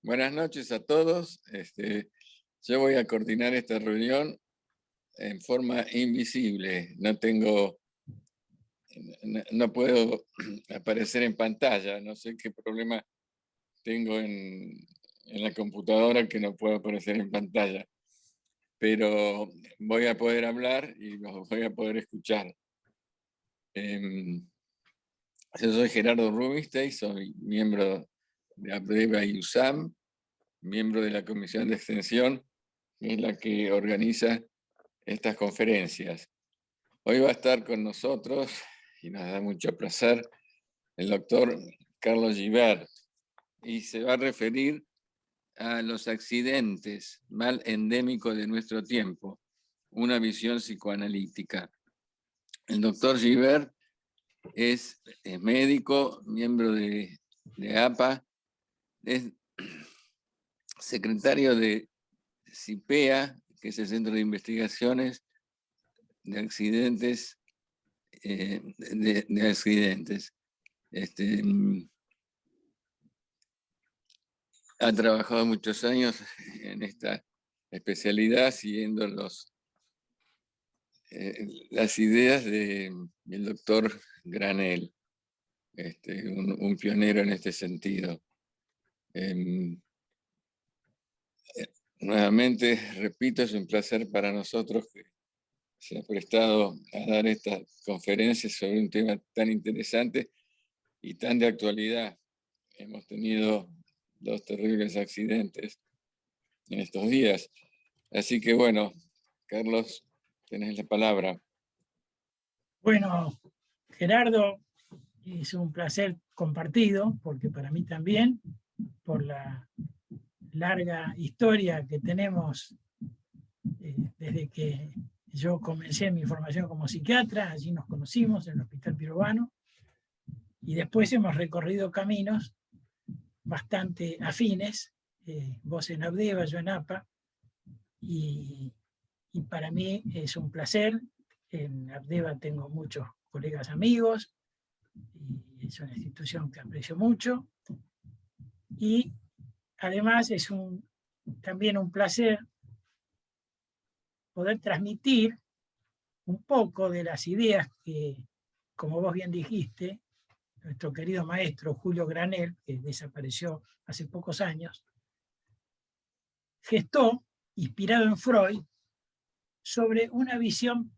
Buenas noches a todos. Yo voy a coordinar esta reunión en forma invisible. No puedo aparecer en pantalla. No sé qué problema tengo en la computadora que no puedo aparecer en pantalla. Pero voy a poder hablar y los voy a poder escuchar. Yo soy Gerardo Rubinstein, soy miembro de APDEVA y USAM, miembro de la Comisión de Extensión, que es la que organiza estas conferencias. Hoy va a estar con nosotros, y nos da mucho placer, el doctor Carlos Gibert, y se va a referir a los accidentes, mal endémico de nuestro tiempo, una visión psicoanalítica. El doctor Gibert es médico, miembro de APA, es secretario de CIPEA, que es el Centro de Investigaciones de Accidentes, de accidentes. Ha trabajado muchos años en esta especialidad, siguiendo las ideas del doctor Granel, un pionero en este sentido. Nuevamente, repito, es un placer para nosotros que se ha prestado a dar esta conferencia sobre un tema tan interesante y tan de actualidad. Hemos tenido 2 terribles accidentes en estos días. Así que bueno, Carlos, tenés la palabra. Bueno, Gerardo, es un placer compartido, porque para mí también, por la larga historia que tenemos desde que yo comencé mi formación como psiquiatra. Allí nos conocimos en el Hospital Pirovano, y después hemos recorrido caminos bastante afines, vos en APDEVA, yo en APA, y para mí es un placer. En APDEVA tengo muchos colegas amigos, y es una institución que aprecio mucho, y además es también un placer poder transmitir un poco de las ideas que, como vos bien dijiste, nuestro querido maestro Julio Granel, que desapareció hace pocos años, gestó, inspirado en Freud, sobre una visión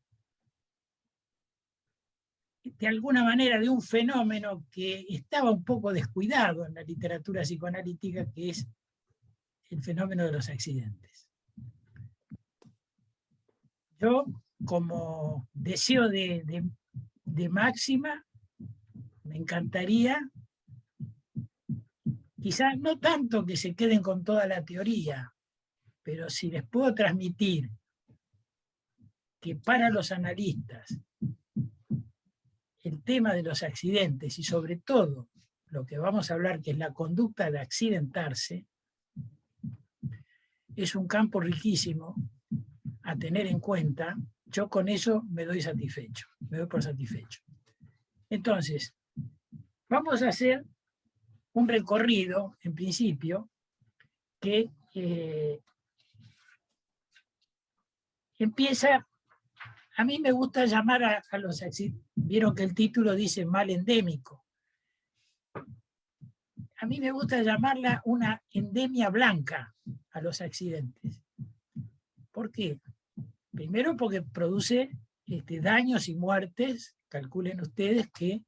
de alguna manera de un fenómeno que estaba un poco descuidado en la literatura psicoanalítica, que es el fenómeno de los accidentes. Yo, como deseo de máxima, me encantaría, quizás no tanto que se queden con toda la teoría, pero si les puedo transmitir que para los analistas el tema de los accidentes, y sobre todo lo que vamos a hablar, que es la conducta de accidentarse, es un campo riquísimo a tener en cuenta, yo con eso me doy por satisfecho. Entonces, vamos a hacer un recorrido, en principio, que empieza. A mí me gusta llamar a los accidentes, vieron que el título dice mal endémico. A mí me gusta llamarla una endemia blanca a los accidentes. ¿Por qué? Primero porque produce daños y muertes. Calculen ustedes que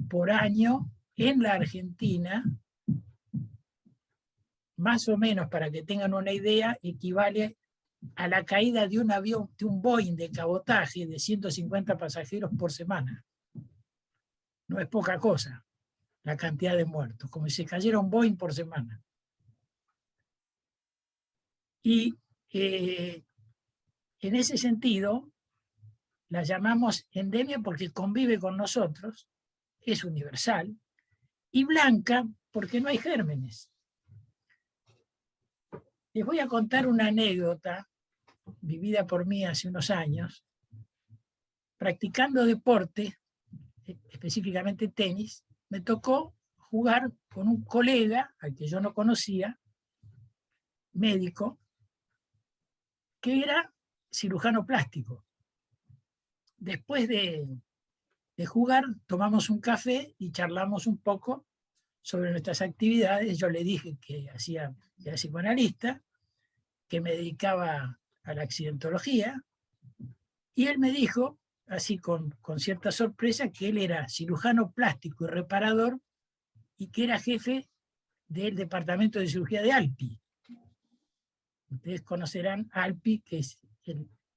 por año en la Argentina, más o menos, para que tengan una idea, equivale a la caída de un avión, de un Boeing de cabotaje de 150 pasajeros por semana. No es poca cosa la cantidad de muertos, como si se cayera un Boeing por semana. Y en ese sentido, la llamamos endemia porque convive con nosotros, es universal, y blanca porque no hay gérmenes. Les voy a contar una anécdota vivida por mí hace unos años, practicando deporte, específicamente tenis. Me tocó jugar con un colega al que yo no conocía, médico, que era cirujano plástico. Después de jugar, tomamos un café y charlamos un poco sobre nuestras actividades. Yo le dije que era psicoanalista, que me dedicaba a la accidentología, y él me dijo, así con cierta sorpresa, que él era cirujano plástico y reparador y que era jefe del departamento de cirugía de ALPI. Ustedes conocerán ALPI, que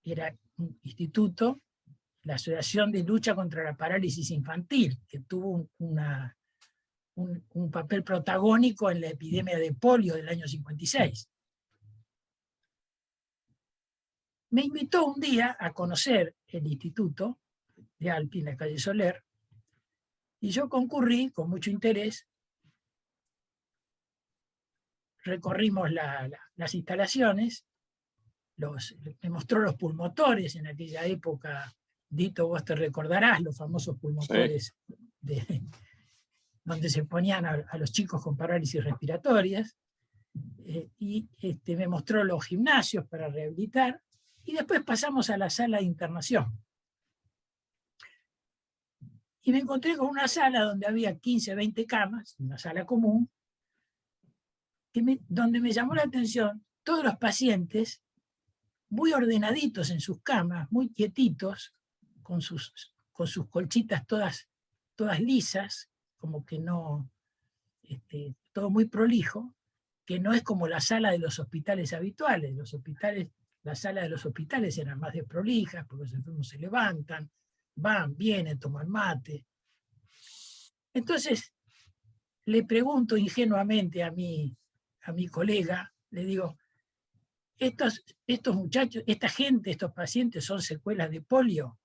era un instituto, la Asociación de Lucha contra la Parálisis Infantil, que tuvo un papel protagónico en la epidemia de polio del año 56. Me invitó un día a conocer el instituto de ALPI en la calle Soler, y yo concurrí con mucho interés. Recorrimos las instalaciones, me mostró los pulmotores en aquella época. Dito, vos te recordarás los famosos pulmotores, sí, donde se ponían a los chicos con parálisis respiratorias, y me mostró los gimnasios para rehabilitar, y después pasamos a la sala de internación. Y me encontré con una sala donde había 15, 20 camas, una sala común, donde me llamó la atención todos los pacientes muy ordenaditos en sus camas, muy quietitos, con sus colchitas todas lisas, como que no, todo muy prolijo, que no es como la sala de los hospitales habituales. La sala de los hospitales eran más desprolijas, porque los enfermos se levantan, van, vienen, toman mate. Entonces, le pregunto ingenuamente a mi colega, le digo, estos muchachos, esta gente, estos pacientes son secuelas de polio.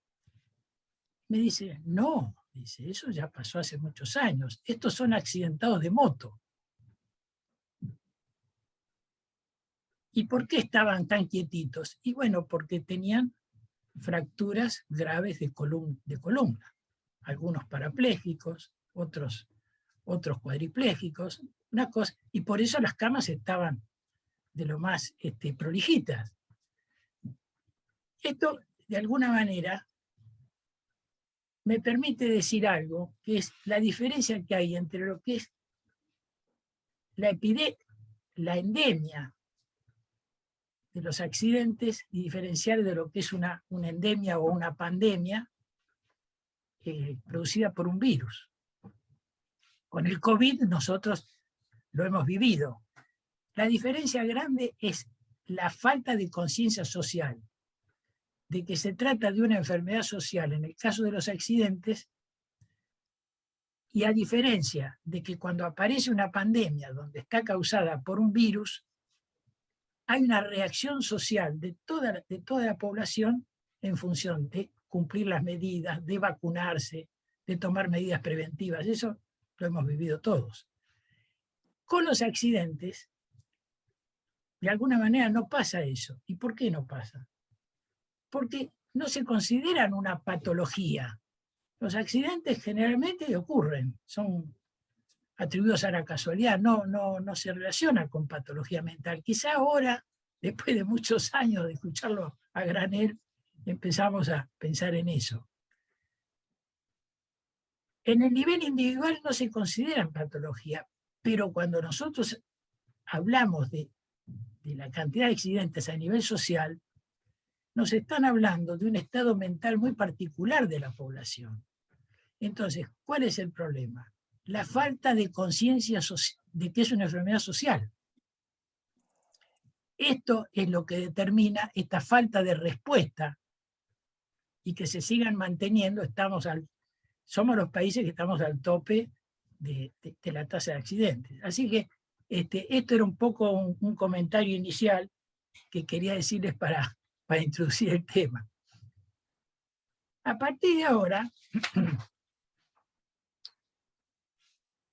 Me dice, no, dice, eso ya pasó hace muchos años, estos son accidentados de moto. ¿Y por qué estaban tan quietitos? Y bueno, porque tenían fracturas graves de columna, algunos parapléjicos, otros cuadriplégicos, una cosa, y por eso las camas estaban de lo más prolijitas. Esto, de alguna manera, me permite decir algo, que es la diferencia que hay entre lo que es la endemia de los accidentes y diferenciar de lo que es una endemia o una pandemia producida por un virus. Con el COVID nosotros lo hemos vivido. La diferencia grande es la falta de conciencia social, de que se trata de una enfermedad social en el caso de los accidentes, y a diferencia de que cuando aparece una pandemia donde está causada por un virus, hay una reacción social de toda la población en función de cumplir las medidas, de vacunarse, de tomar medidas preventivas. Eso lo hemos vivido todos. Con los accidentes, de alguna manera no pasa eso. ¿Y por qué no pasa? Porque no se consideran una patología. Los accidentes generalmente ocurren, son atribuidos a la casualidad, no se relaciona con patología mental. Quizá ahora, después de muchos años de escucharlo a granel, empezamos a pensar en eso. En el nivel individual no se consideran patología, pero cuando nosotros hablamos de la cantidad de accidentes a nivel social, nos están hablando de un estado mental muy particular de la población. Entonces, ¿cuál es el problema? La falta de conciencia de que es una enfermedad social. Esto es lo que determina esta falta de respuesta y que se sigan manteniendo. Somos los países que estamos al tope de la tasa de accidentes. Así que esto era un poco un comentario inicial que quería decirles para introducir el tema. A partir de ahora,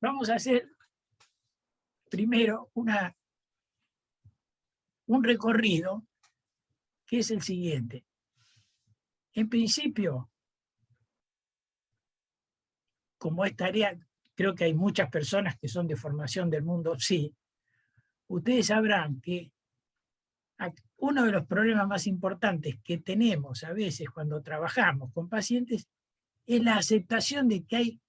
vamos a hacer primero un recorrido que es el siguiente. En principio, como es tarea creo que hay muchas personas que son de formación del mundo psi, ustedes sabrán que uno de los problemas más importantes que tenemos a veces cuando trabajamos con pacientes es la aceptación de que hay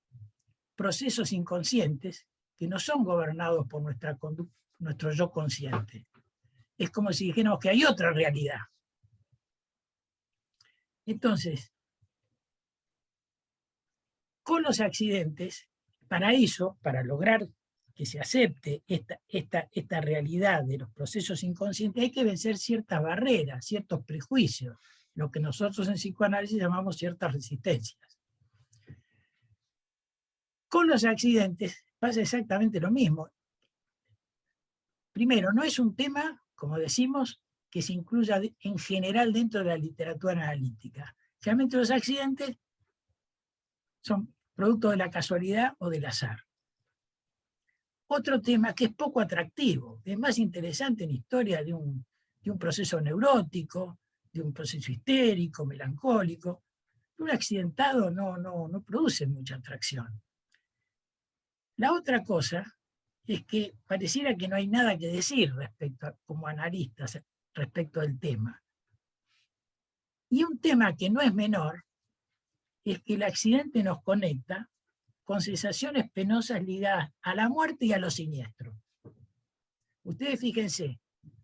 procesos inconscientes que no son gobernados por nuestro yo consciente. Es como si dijéramos que hay otra realidad. Entonces, con los accidentes, para eso, para lograr que se acepte esta realidad de los procesos inconscientes, hay que vencer ciertas barreras, ciertos prejuicios, lo que nosotros en psicoanálisis llamamos ciertas resistencias. Con los accidentes pasa exactamente lo mismo. Primero, no es un tema, como decimos, que se incluya en general dentro de la literatura analítica. Generalmente los accidentes son producto de la casualidad o del azar. Otro tema que es poco atractivo, que es más interesante en historia de un proceso neurótico, de un proceso histérico, melancólico. Un accidentado no produce mucha atracción. La otra cosa es que pareciera que no hay nada que decir como analistas respecto del tema. Y un tema que no es menor es que el accidente nos conecta con sensaciones penosas ligadas a la muerte y a lo siniestro. Ustedes fíjense,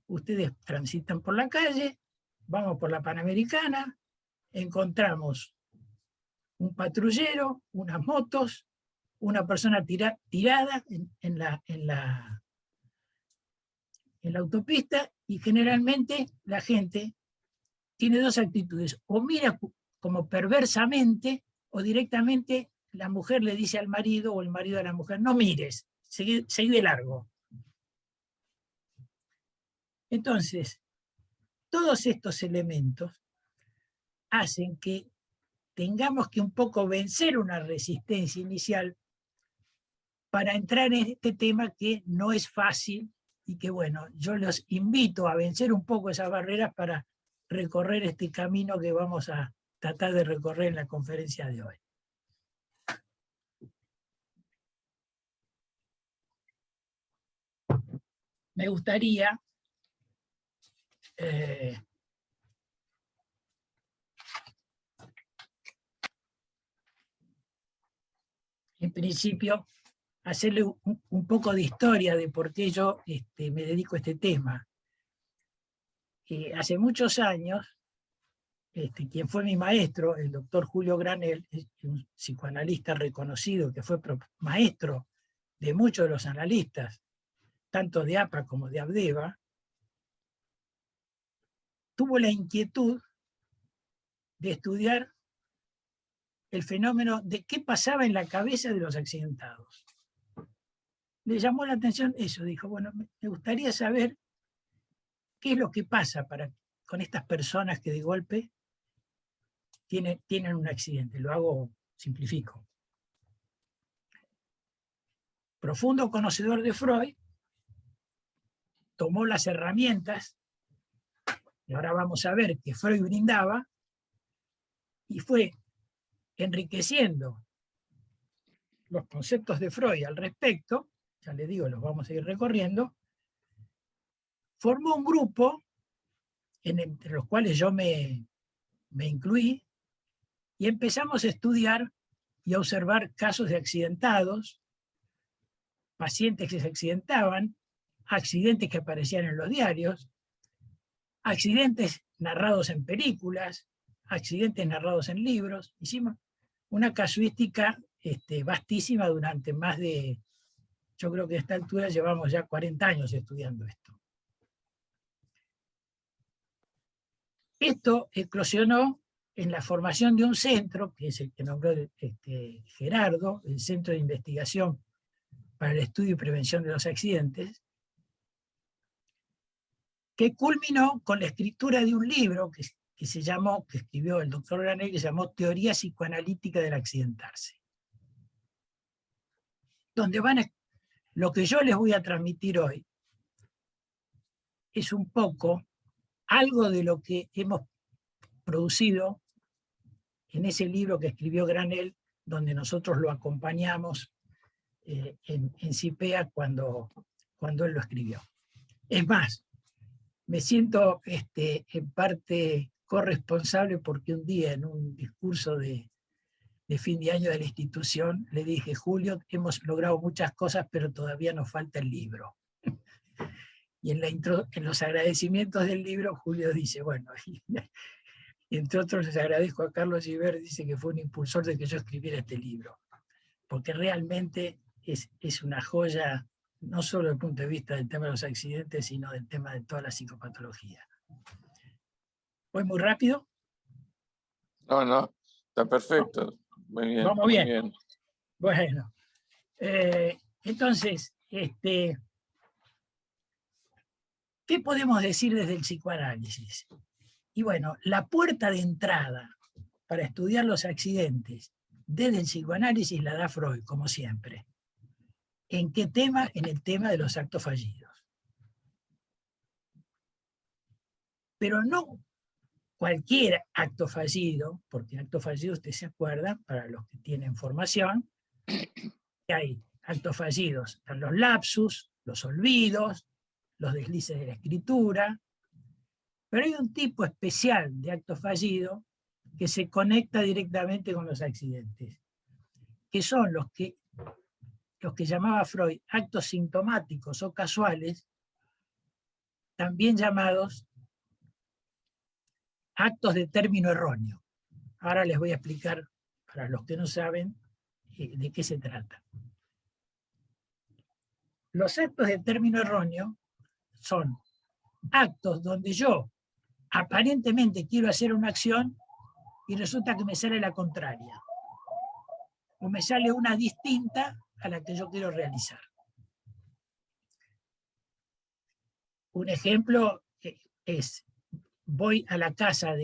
ustedes transitan por la calle, vamos por la Panamericana, encontramos un patrullero, unas motos, una persona tirada en la autopista, y generalmente la gente tiene dos actitudes: o mira como perversamente, o directamente la mujer le dice al marido o el marido a la mujer: no mires, seguí de largo. Entonces, todos estos elementos hacen que tengamos que un poco vencer una resistencia inicial para entrar en este tema que no es fácil, y que, bueno, yo los invito a vencer un poco esas barreras para recorrer este camino que vamos a tratar de recorrer en la conferencia de hoy. Me gustaría en principio hacerle un poco de historia de por qué yo me dedico a este tema. Hace muchos años, quien fue mi maestro, el doctor Julio Granell, un psicoanalista reconocido que fue maestro de muchos de los analistas, tanto de APA como de Abdeva, tuvo la inquietud de estudiar el fenómeno de qué pasaba en la cabeza de los accidentados. Le llamó la atención eso, dijo: bueno, me gustaría saber qué es lo que pasa con estas personas que de golpe tienen un accidente. Lo simplifico. Profundo conocedor de Freud, tomó las herramientas, y ahora vamos a ver, que Freud brindaba, y fue enriqueciendo los conceptos de Freud al respecto. Ya les digo, los vamos a ir recorriendo. Formó un grupo entre los cuales yo me incluí, y empezamos a estudiar y a observar casos de accidentados, pacientes que se accidentaban, accidentes que aparecían en los diarios, accidentes narrados en películas, accidentes narrados en libros. Hicimos una casuística vastísima durante más de, yo creo que a esta altura llevamos ya 40 años estudiando esto. Esto eclosionó en la formación de un centro, que es el que nombró Gerardo, el Centro de Investigación para el Estudio y Prevención de los Accidentes, que culminó con la escritura de un libro que escribió el doctor Granell, que se llamó Teoría Psicoanalítica del Accidentarse. Donde lo que yo les voy a transmitir hoy es un poco algo de lo que hemos producido en ese libro que escribió Granell, donde nosotros lo acompañamos en CIPEA cuando él lo escribió. Es más, me siento en parte corresponsable porque un día en un discurso de fin de año de la institución le dije: Julio, hemos logrado muchas cosas, pero todavía nos falta el libro. Y en los agradecimientos del libro, Julio dice, bueno, entre otros les agradezco a Carlos Giver, dice que fue un impulsor de que yo escribiera este libro, porque realmente es una joya, no solo desde el punto de vista del tema de los accidentes, sino del tema de toda la psicopatología. ¿Voy muy rápido? No, está perfecto. Muy bien. Vamos muy bien. bien. Bueno, entonces, ¿qué podemos decir desde el psicoanálisis? Y bueno, la puerta de entrada para estudiar los accidentes desde el psicoanálisis la da Freud, como siempre. ¿En qué tema? En el tema de los actos fallidos. Pero no cualquier acto fallido, porque acto fallido, usted se acuerda, para los que tienen formación, que hay actos fallidos, están los lapsus, los olvidos, los deslices de la escritura, pero hay un tipo especial de acto fallido que se conecta directamente con los accidentes, que son los que llamaba Freud actos sintomáticos o casuales, también llamados actos de término erróneo. Ahora les voy a explicar, para los que no saben, de qué se trata. Los actos de término erróneo son actos donde yo aparentemente quiero hacer una acción y resulta que me sale la contraria, o me sale una distinta a la que yo quiero realizar. Un ejemplo es, voy a la casa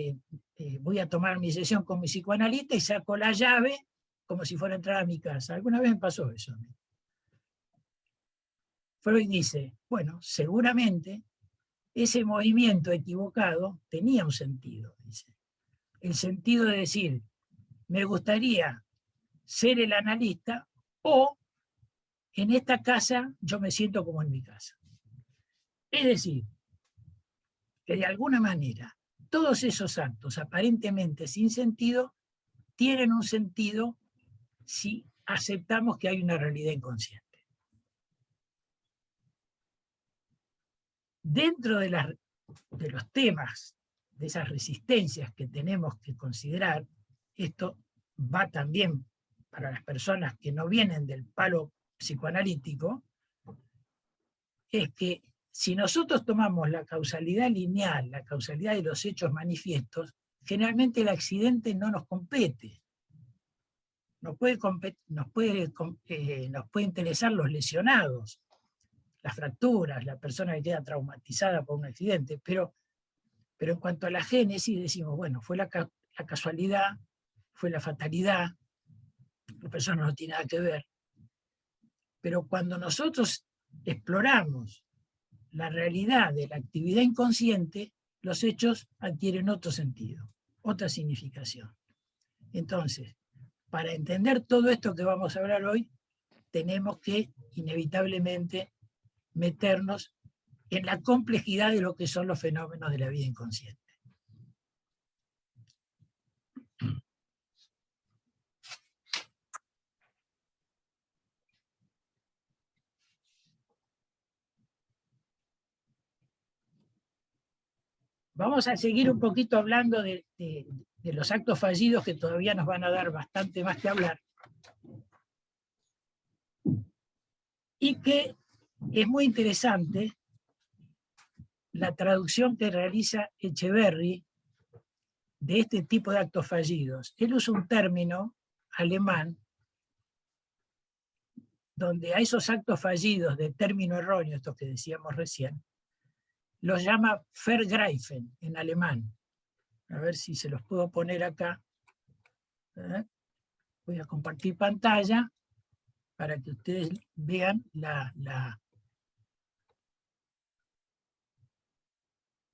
voy a tomar mi sesión con mi psicoanalista y saco la llave como si fuera a entrar a mi casa. Alguna vez me pasó eso. Freud dice, bueno, seguramente ese movimiento equivocado tenía un sentido. Dice. El sentido de decir, me gustaría ser el analista, o en esta casa yo me siento como en mi casa. Es decir, que de alguna manera todos esos actos aparentemente sin sentido tienen un sentido si aceptamos que hay una realidad inconsciente. Dentro de los temas, de esas resistencias que tenemos que considerar, esto va también para las personas que no vienen del palo psicoanalítico, es que si nosotros tomamos la causalidad lineal, la causalidad de los hechos manifiestos, generalmente el accidente no nos compete. Nos puede interesar los lesionados, las fracturas, la persona que queda traumatizada por un accidente, pero en cuanto a la génesis decimos, bueno, fue la casualidad, fue la fatalidad, la persona no tiene nada que ver. Pero cuando nosotros exploramos la realidad de la actividad inconsciente, los hechos adquieren otro sentido, otra significación. Entonces, para entender todo esto que vamos a hablar hoy, tenemos que inevitablemente meternos en la complejidad de lo que son los fenómenos de la vida inconsciente. Vamos a seguir un poquito hablando de los actos fallidos, que todavía nos van a dar bastante más que hablar. Y que es muy interesante la traducción que realiza Echeverry de este tipo de actos fallidos. Él usa un término alemán donde a esos actos fallidos de término erróneo, estos que decíamos recién, los llama Vergreifen en alemán. A ver si se los puedo poner acá. Voy a compartir pantalla para que ustedes vean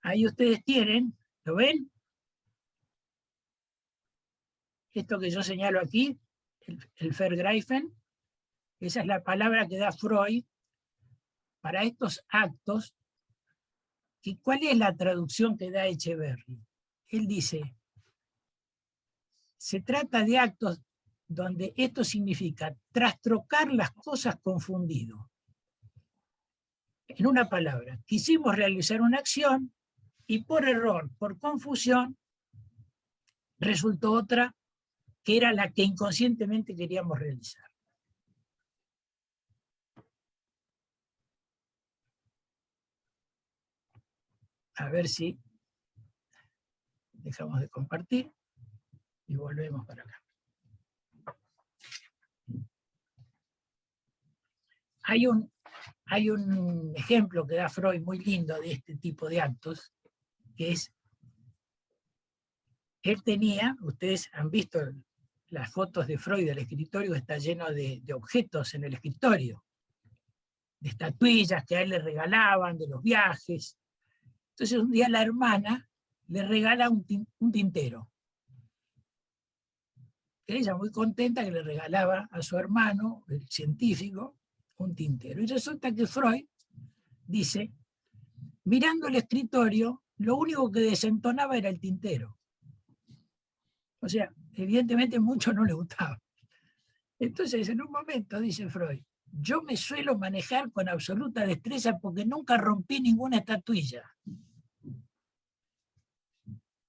Ahí ustedes tienen, ¿lo ven? Esto que yo señalo aquí, el Vergreifen. esa es la palabra que da Freud para estos actos. ¿Y cuál es la traducción que da Echeverry? Él dice, se trata de actos donde esto significa trastrocar las cosas confundido. En una palabra, quisimos realizar una acción y por error, por confusión, resultó otra que era la que inconscientemente queríamos realizar. A ver si dejamos de compartir y volvemos para acá. Hay un ejemplo que da Freud muy lindo de este tipo de actos, que es, él tenía, ustedes han visto las fotos de Freud del escritorio, está lleno de objetos en el escritorio, de estatuillas que a él le regalaban, de los viajes. Entonces un día la hermana le regala un tintero. Ella muy contenta que le regalaba a su hermano, el científico, un tintero. Y resulta que Freud dice, mirando el escritorio, lo único que desentonaba era el tintero. O sea, evidentemente mucho no le gustaba. Entonces, en un momento, dice Freud, yo me suelo manejar con absoluta destreza porque nunca rompí ninguna estatuilla.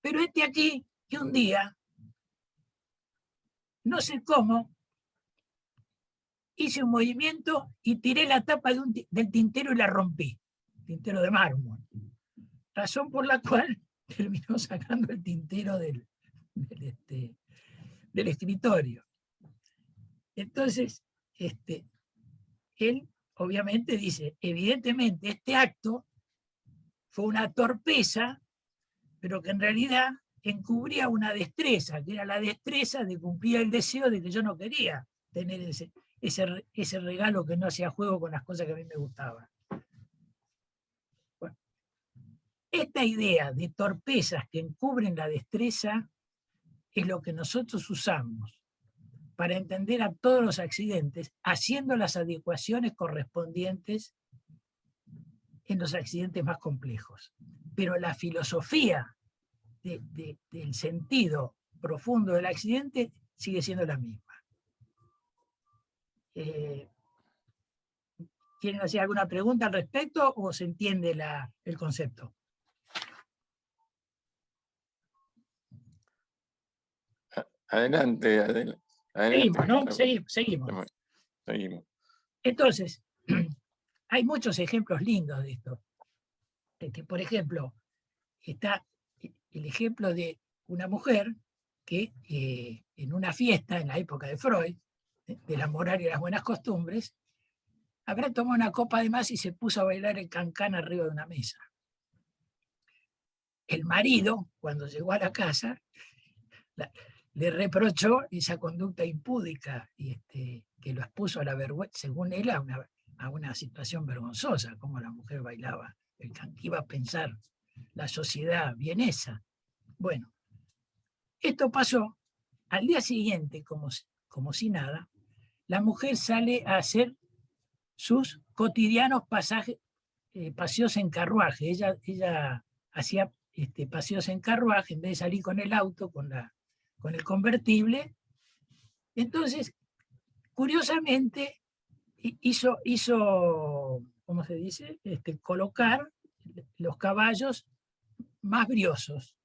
Pero este aquí, que un día, no sé cómo, hice un movimiento y tiré la tapa del tintero y la rompí. Tintero de mármol. Razón por la cual terminó sacando el tintero del escritorio. Entonces, él obviamente dice, evidentemente este acto fue una torpeza, pero que en realidad encubría una destreza, que era la destreza de cumplir el deseo de que yo no quería tener ese regalo que no hacía juego con las cosas que a mí me gustaban. Bueno, esta idea de torpezas que encubren la destreza es lo que nosotros usamos para entender a todos los accidentes, haciendo las adecuaciones correspondientes en los accidentes más complejos. Pero la filosofía del sentido profundo del accidente sigue siendo la misma. ¿Quieren hacer alguna pregunta al respecto o se entiende el concepto? Adelante, adelante. Seguimos, ¿no? Seguimos. Entonces, hay muchos ejemplos lindos de esto. Por ejemplo, está el ejemplo de una mujer que en una fiesta, en la época de Freud, de la moral y las buenas costumbres, habrá tomado una copa de más y se puso a bailar el cancán arriba de una mesa. El marido, cuando llegó a la casa, le reprochó esa conducta impúdica y que lo expuso a la vergüenza, según él, a una situación vergonzosa, como la mujer bailaba el cancán. Iba a pensar la sociedad vienesa. Bueno, esto pasó. Al día siguiente, como si nada, la mujer sale a hacer sus cotidianos paseos en carruaje. Ella hacía paseos en carruaje en vez de salir con el auto, con el convertible. Entonces, curiosamente, hizo ¿cómo se dice? Colocar los caballos más briosos.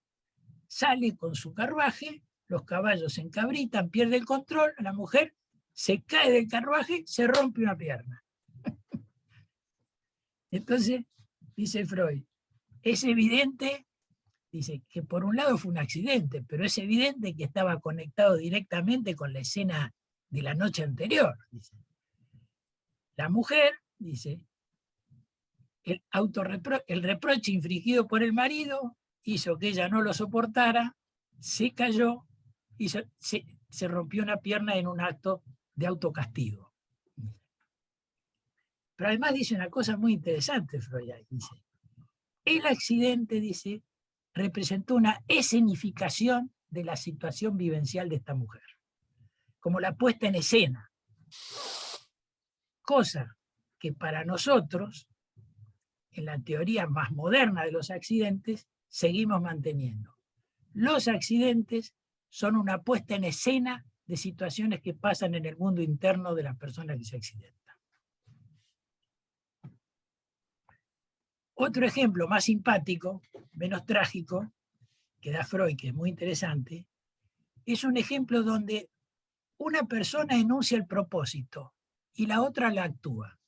Sale con su carruaje, los caballos se encabritan, pierde el control, la mujer se cae del carruaje, se rompe una pierna. Entonces, dice Freud, es evidente, dice, que por un lado fue un accidente, pero es evidente que estaba conectado directamente con la escena de la noche anterior. Dice. La mujer, dice, el reproche infligido por el marido hizo que ella no lo soportara, se cayó y se rompió una pierna en un acto de autocastigo. Pero además dice una cosa muy interesante, Freud, dice, el accidente, dice, representó una escenificación de la situación vivencial de esta mujer, como la puesta en escena. cosa que para nosotros, en la teoría más moderna de los accidentes, seguimos manteniendo. Los accidentes son una puesta en escena de situaciones que pasan en el mundo interno de la persona que se accidenta. Otro ejemplo más simpático, menos trágico, que da Freud, que es muy interesante, es un ejemplo donde una persona enuncia el propósito y la otra la actúa.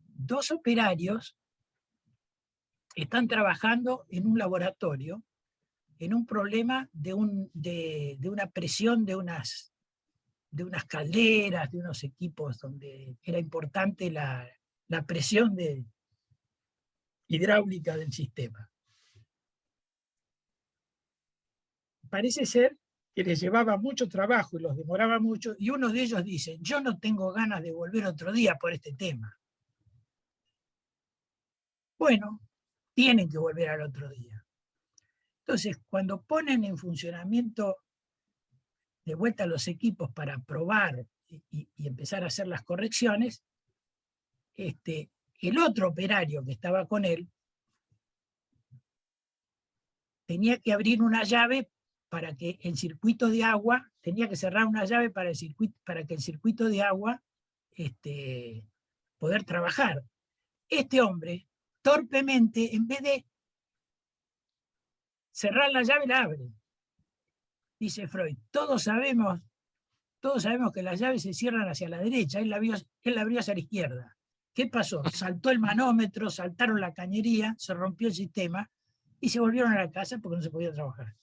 Dos operarios están trabajando en un laboratorio en un problema de una presión de unas calderas, de unos equipos donde era importante la presión hidráulica del sistema. Parece ser que les llevaba mucho trabajo y los demoraba mucho, y uno de ellos dice, yo no tengo ganas de volver otro día por este tema. Bueno, tienen que volver al otro día. Entonces, cuando ponen en funcionamiento de vuelta los equipos para probar y empezar a hacer las correcciones, el otro operario que estaba con él tenía que abrir una llave para que el circuito de agua, tenía que cerrar una llave para que el circuito de agua poder trabajar. Este hombre, torpemente, en vez de cerrar la llave, la abre. Dice Freud, todos sabemos que las llaves se cierran hacia la derecha, él la abrió hacia la izquierda. ¿Qué pasó? Saltó el manómetro, saltaron la cañería, se rompió el sistema y se volvieron a la casa porque no se podía trabajar.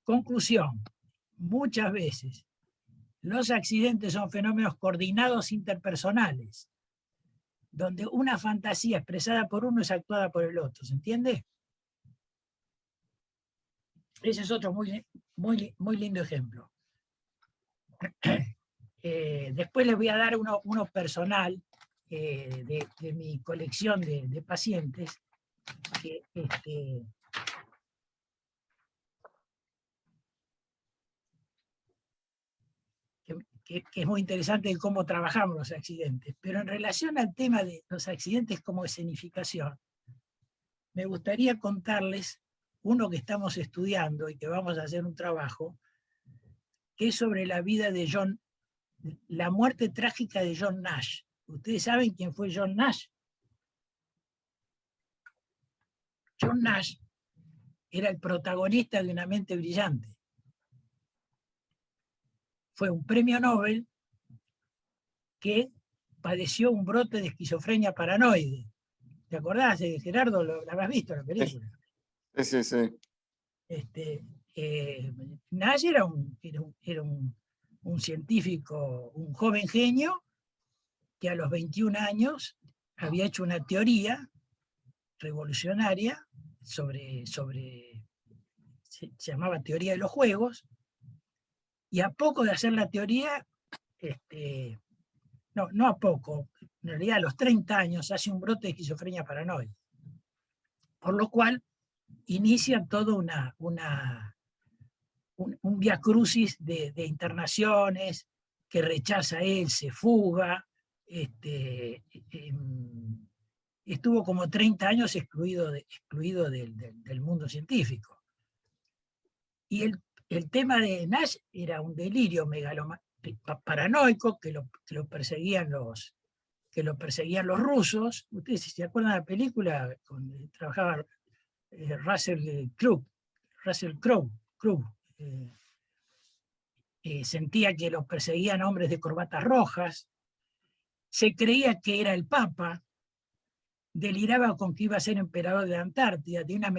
Conclusión, muchas veces los accidentes son fenómenos coordinados interpersonales, donde una fantasía expresada por uno es actuada por el otro, ¿se entiende? Ese es otro muy lindo ejemplo. Después les voy a dar uno personal de mi colección de pacientes que es muy interesante de cómo trabajamos los accidentes. Pero en relación al tema de los accidentes como escenificación, me gustaría contarles uno que estamos estudiando y que vamos a hacer un trabajo, que es sobre la vida de la muerte trágica de John Nash. ¿Ustedes saben quién fue John Nash? John Nash era el protagonista de Una mente brillante. Fue un premio Nobel que padeció un brote de esquizofrenia paranoide. ¿Te acordás, Gerardo? ¿Lo habrás visto la película? Sí, sí. Nash era un científico, un joven genio, que a los 21 años había hecho una teoría revolucionaria se llamaba teoría de los juegos, y a poco de hacer la teoría, no a poco, en realidad a los 30 años hace un brote de esquizofrenia paranoide, por lo cual inicia todo un viacrucis de internaciones, que rechaza él, se fuga, estuvo como 30 años excluido del mundo científico. Y el tema de Nash era un delirio paranoico que lo perseguían los rusos. Ustedes se acuerdan de la película donde trabajaba Russell Crowe. Sentía que los perseguían hombres de corbatas rojas, se creía que era el Papa, deliraba con que iba a ser emperador de la Antártida, de una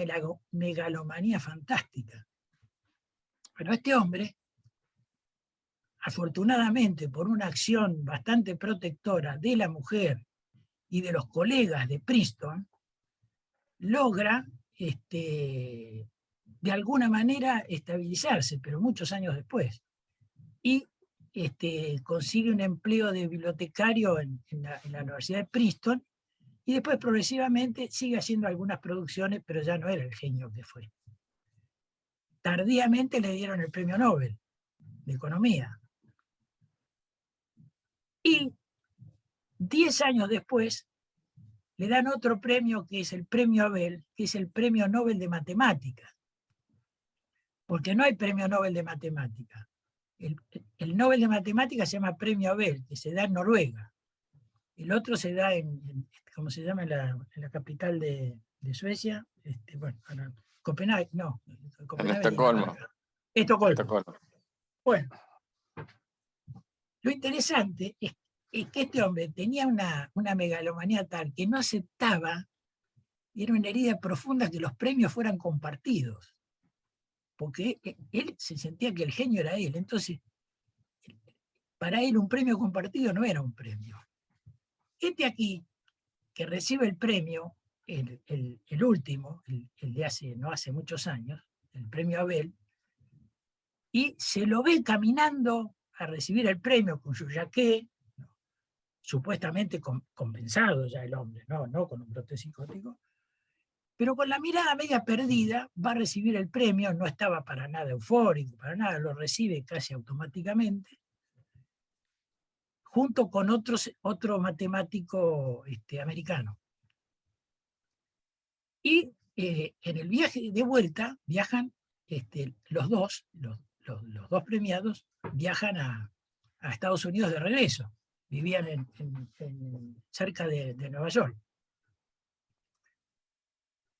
megalomanía fantástica. Pero este hombre, afortunadamente por una acción bastante protectora de la mujer y de los colegas de Princeton, logra de alguna manera estabilizarse, pero muchos años después. Y consigue un empleo de bibliotecario en la Universidad de Princeton, y después progresivamente sigue haciendo algunas producciones, pero ya no era el genio que fue. Tardíamente le dieron el premio Nobel de Economía. 10 años después, le dan otro premio que es el premio Abel, que es el premio Nobel de Matemáticas. Porque no hay premio Nobel de Matemáticas. El Nobel de Matemáticas se llama premio Abel, que se da en Noruega. El otro se da ¿cómo se llama? En la capital de Suecia. Bueno, Copenhague, no. En Estocolmo. Estocolmo. Bueno, lo interesante es que este hombre tenía una megalomanía tal que no aceptaba, y era una herida profunda, que los premios fueran compartidos. Porque él se sentía que el genio era él. Entonces, para él un premio compartido no era un premio. Este aquí, que recibe el premio, el último, el de no hace muchos años, el premio Abel, y se lo ve caminando a recibir el premio con su jaqué, supuestamente compensado ya el hombre, no con un brote psicótico, pero con la mirada media perdida, va a recibir el premio, no estaba para nada eufórico, para nada, lo recibe casi automáticamente, junto con otro matemático americano. Y en el viaje de vuelta, viajan los dos premiados, viajan a Estados Unidos de regreso. Vivían cerca de Nueva York.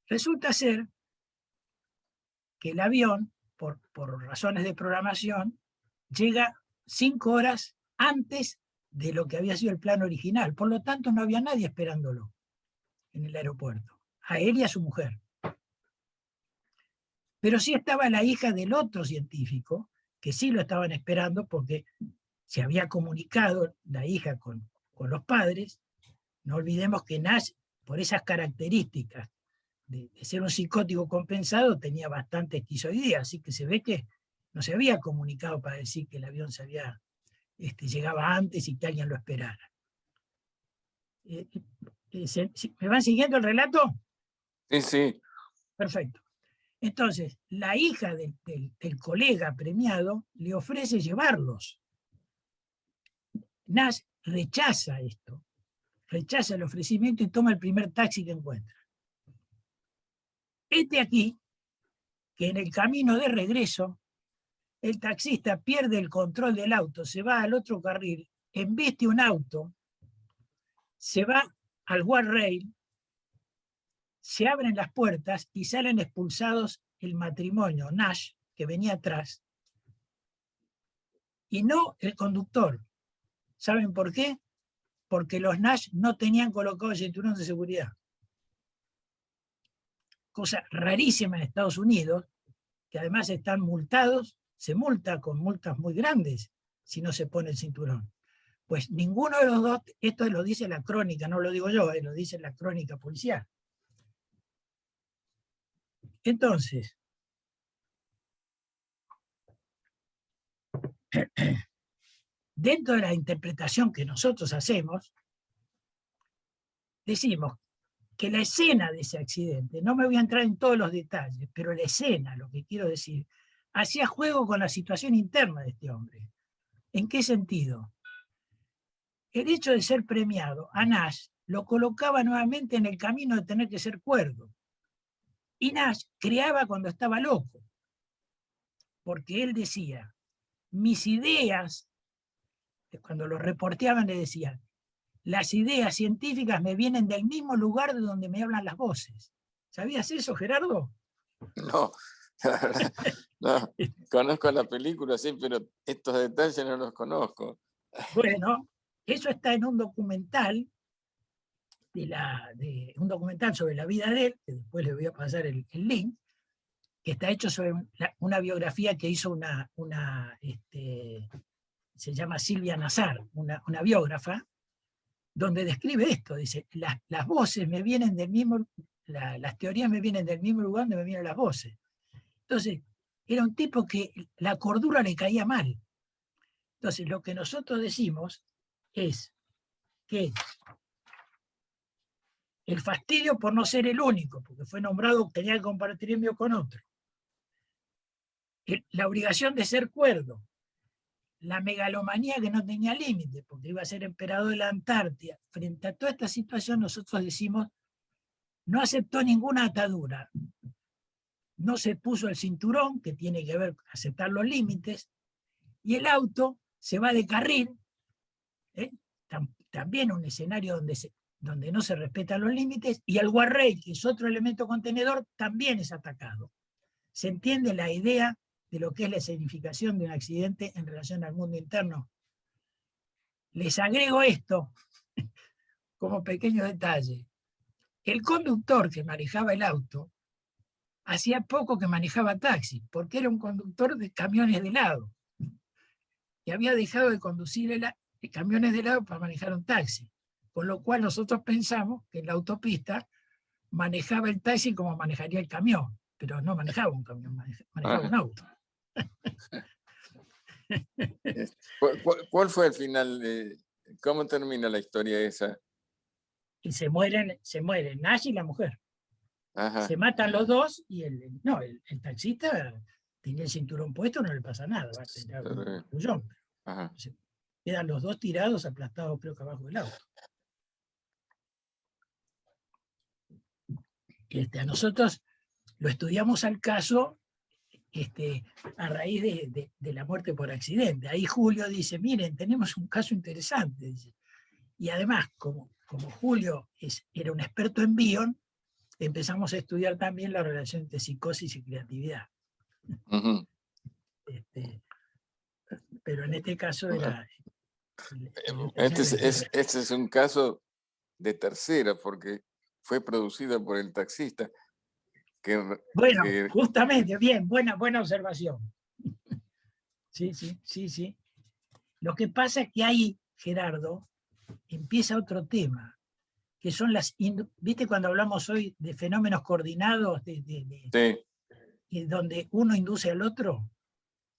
Resulta ser que el avión, por razones de programación, llega 5 horas antes de lo que había sido el plan original. Por lo tanto, no había nadie esperándolo en el aeropuerto, a él y a su mujer. Pero sí estaba la hija del otro científico, que sí lo estaban esperando porque se había comunicado la hija con los padres. No olvidemos que Nash, por esas características de ser un psicótico compensado, tenía bastante esquizoidea, así que se ve que no se había comunicado para decir que el avión llegaba antes y que alguien lo esperara. ¿Me van siguiendo el relato? Sí, sí. Perfecto. Entonces, la hija del colega premiado le ofrece llevarlos. Nash rechaza esto, rechaza el ofrecimiento y toma el primer taxi que encuentra. Aquí, que en el camino de regreso, el taxista pierde el control del auto, se va al otro carril, embiste un auto, se va al guardrail, se abren las puertas y salen expulsados el matrimonio, Nash, que venía atrás, y no el conductor. ¿Saben por qué? Porque los Nash no tenían colocado el cinturón de seguridad. Cosa rarísima en Estados Unidos, que además están multados, se multa con multas muy grandes si no se pone el cinturón. Pues ninguno de los dos, esto lo dice la crónica, no lo digo yo, lo dice la crónica policial. Entonces, dentro de la interpretación que nosotros hacemos, decimos que la escena de ese accidente, no me voy a entrar en todos los detalles, pero la escena, lo que quiero decir, hacía juego con la situación interna de este hombre. ¿En qué sentido? El hecho de ser premiado a Nash lo colocaba nuevamente en el camino de tener que ser cuerdo. Y Nash creaba cuando estaba loco, porque él decía, mis ideas, cuando lo reporteaban le decían, las ideas científicas me vienen del mismo lugar de donde me hablan las voces. ¿Sabías eso, Gerardo? No, la verdad, no. Conozco la película, sí, pero estos detalles no los conozco. Bueno, eso está en un documental, un documental sobre la vida de él, que después le voy a pasar el link, que está hecho sobre una biografía que hizo se llama Silvia Nazar, una biógrafa, donde describe esto, dice, las voces me vienen del mismo, las teorías me vienen del mismo lugar donde me vienen las voces. Entonces, era un tipo que la cordura le caía mal. Entonces, lo que nosotros decimos es que el fastidio por no ser el único, porque fue nombrado, tenía que compartir el mío con otro. La obligación de ser cuerdo la megalomanía que no tenía límite, porque iba a ser emperador de la Antártida. Frente a toda esta situación nosotros decimos, no aceptó ninguna atadura, no se puso el cinturón, que tiene que ver con aceptar los límites, y el auto se va de carril, ¿eh? También un escenario donde no se respetan los límites, y el guardrail, que es otro elemento contenedor, también es atacado. ¿Se entiende la idea de lo que es la escenificación de un accidente en relación al mundo interno? Les agrego esto como pequeño detalle. El conductor que manejaba el auto hacía poco que manejaba taxi, porque era un conductor de camiones de helado, y había dejado de conducir camiones de helado para manejar un taxi, con lo cual nosotros pensamos que en la autopista manejaba el taxi como manejaría el camión, pero no manejaba un camión, manejaba un auto. ¿Cuál fue el final? ¿Cómo termina la historia esa? Y se mueren Nash y la mujer. Ajá. Se matan los dos y el taxista tenía el cinturón puesto, no le pasa nada, va a tener un bullón. Quedan los dos tirados, aplastados, creo que abajo del auto. A nosotros lo estudiamos al caso a raíz de la muerte por accidente. Ahí Julio dice, miren, tenemos un caso interesante. Dice. Y además, como Julio era un experto en Bion, empezamos a estudiar también la relación entre psicosis y creatividad. Uh-huh. Pero en este caso era... Este es un caso de tercera, porque fue producido por el taxista. Bueno, justamente, bien, buena observación. Sí. Lo que pasa es que ahí, Gerardo, empieza otro tema, que son ¿viste cuando hablamos hoy de fenómenos coordinados, sí. donde uno induce al otro?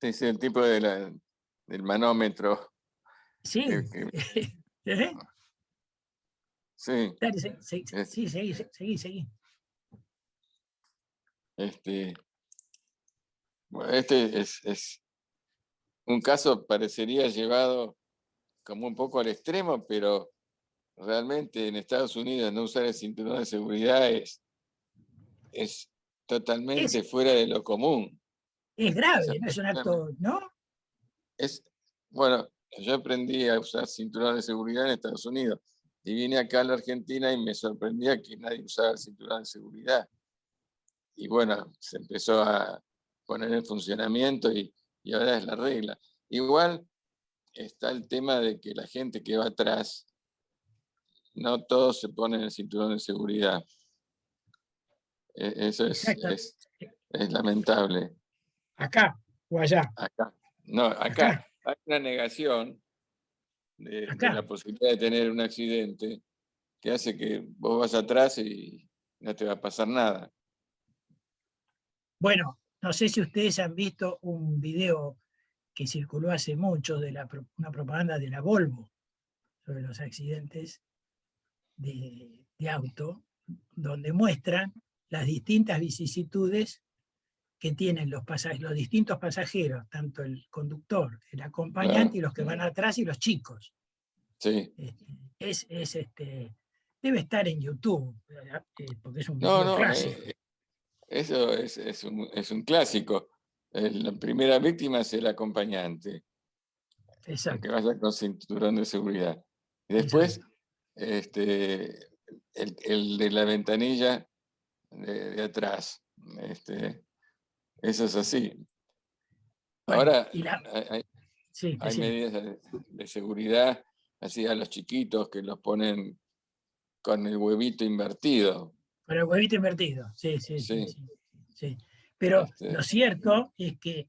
Sí, el tipo del manómetro. Sí. ¿Eh? Sí. Seguí. Bueno, es un caso parecería llevado como un poco al extremo, pero realmente en Estados Unidos no usar el cinturón de seguridad es totalmente fuera de lo común. Es grave, no es un acto, ¿no? Bueno, yo aprendí a usar cinturón de seguridad en Estados Unidos y vine acá a la Argentina y me sorprendía que nadie usaba el cinturón de seguridad. Y bueno, se empezó a poner en funcionamiento y ahora es la regla. Igual está el tema de que la gente que va atrás, no todos se ponen el cinturón de seguridad. Eso es lamentable. ¿Acá o allá? Acá. No, acá hay una negación de la posibilidad de tener un accidente que hace que vos vas atrás y no te va a pasar nada. Bueno, no sé si ustedes han visto un video que circuló hace mucho de una propaganda de la Volvo sobre los accidentes de auto, donde muestran las distintas vicisitudes que tienen los distintos pasajeros, tanto el conductor, el acompañante y los que van atrás y los chicos. Sí. Debe estar en YouTube, porque es un video clásico. Eso es un clásico. La primera víctima es el acompañante. Exacto. Aunque vaya con cinturón de seguridad. Y después, el de la ventanilla de atrás. Eso es así. Bueno, ahora hay medidas de seguridad, así a los chiquitos que los ponen con el huevito invertido. Con el huevito invertido, sí. Pero lo cierto es que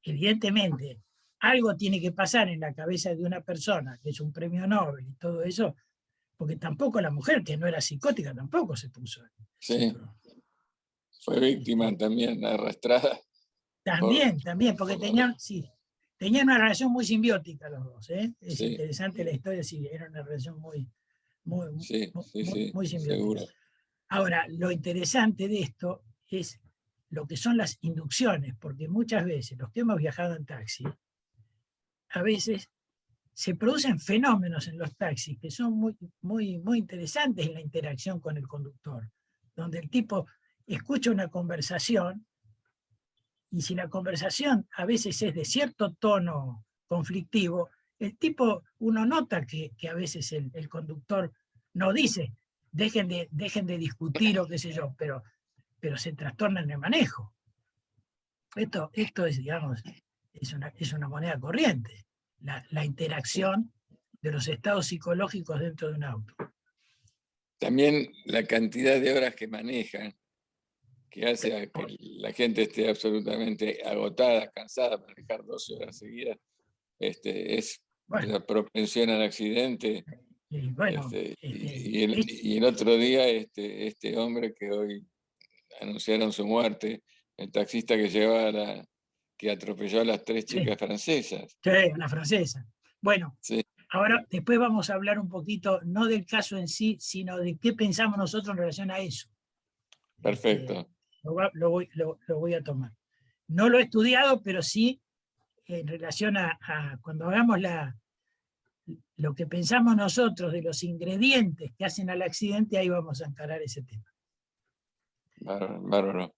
evidentemente algo tiene que pasar en la cabeza de una persona que es un premio Nobel y todo eso, porque tampoco la mujer, que no era psicótica, tampoco se puso. Sí. Fue víctima también, arrastrada. También, porque tenían una relación muy simbiótica los dos. Es interesante la historia, sí, era una relación muy simbiótica. Seguro. Ahora, lo interesante de esto es lo que son las inducciones, porque muchas veces los que hemos viajado en taxi, a veces se producen fenómenos en los taxis que son muy interesantes en la interacción con el conductor, donde el tipo escucha una conversación y si la conversación a veces es de cierto tono conflictivo, el tipo, uno nota que a veces el conductor no dice, dejen de discutir o qué sé yo, pero se trastorna en el manejo. Esto es, digamos, es una moneda corriente, la interacción de los estados psicológicos dentro de un auto. También la cantidad de horas que manejan, que hace a que la gente esté absolutamente agotada, cansada, manejar 12 horas seguidas, es Bueno, la propensión al accidente. y bueno, Y el otro día, este hombre que hoy anunciaron su muerte, el taxista que atropelló a las 3 sí, chicas francesas. sí, la francesa. Bueno, Sí, ahora después vamos a hablar un poquito, no del caso en sí, sino de qué pensamos nosotros en relación a eso. perfecto. Lo voy a tomar. No lo he estudiado, pero sí en relación a cuando hagamos lo que pensamos nosotros de los ingredientes que hacen al accidente, ahí vamos a encarar ese tema. Bárbaro.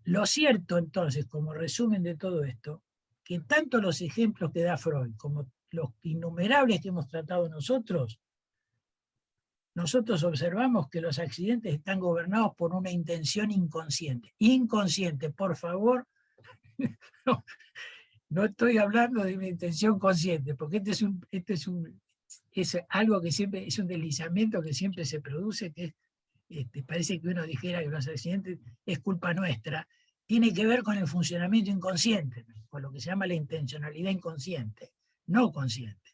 Lo cierto, entonces, como resumen de todo esto, que tanto los ejemplos que da Freud como los innumerables que hemos tratado nosotros observamos que los accidentes están gobernados por una intención inconsciente. Inconsciente, por favor, no estoy hablando de una intención consciente, porque es algo que siempre es un deslizamiento que siempre se produce, que parece que uno dijera que los accidentes es culpa nuestra, tiene que ver con el funcionamiento inconsciente, con lo que se llama la intencionalidad inconsciente, no consciente.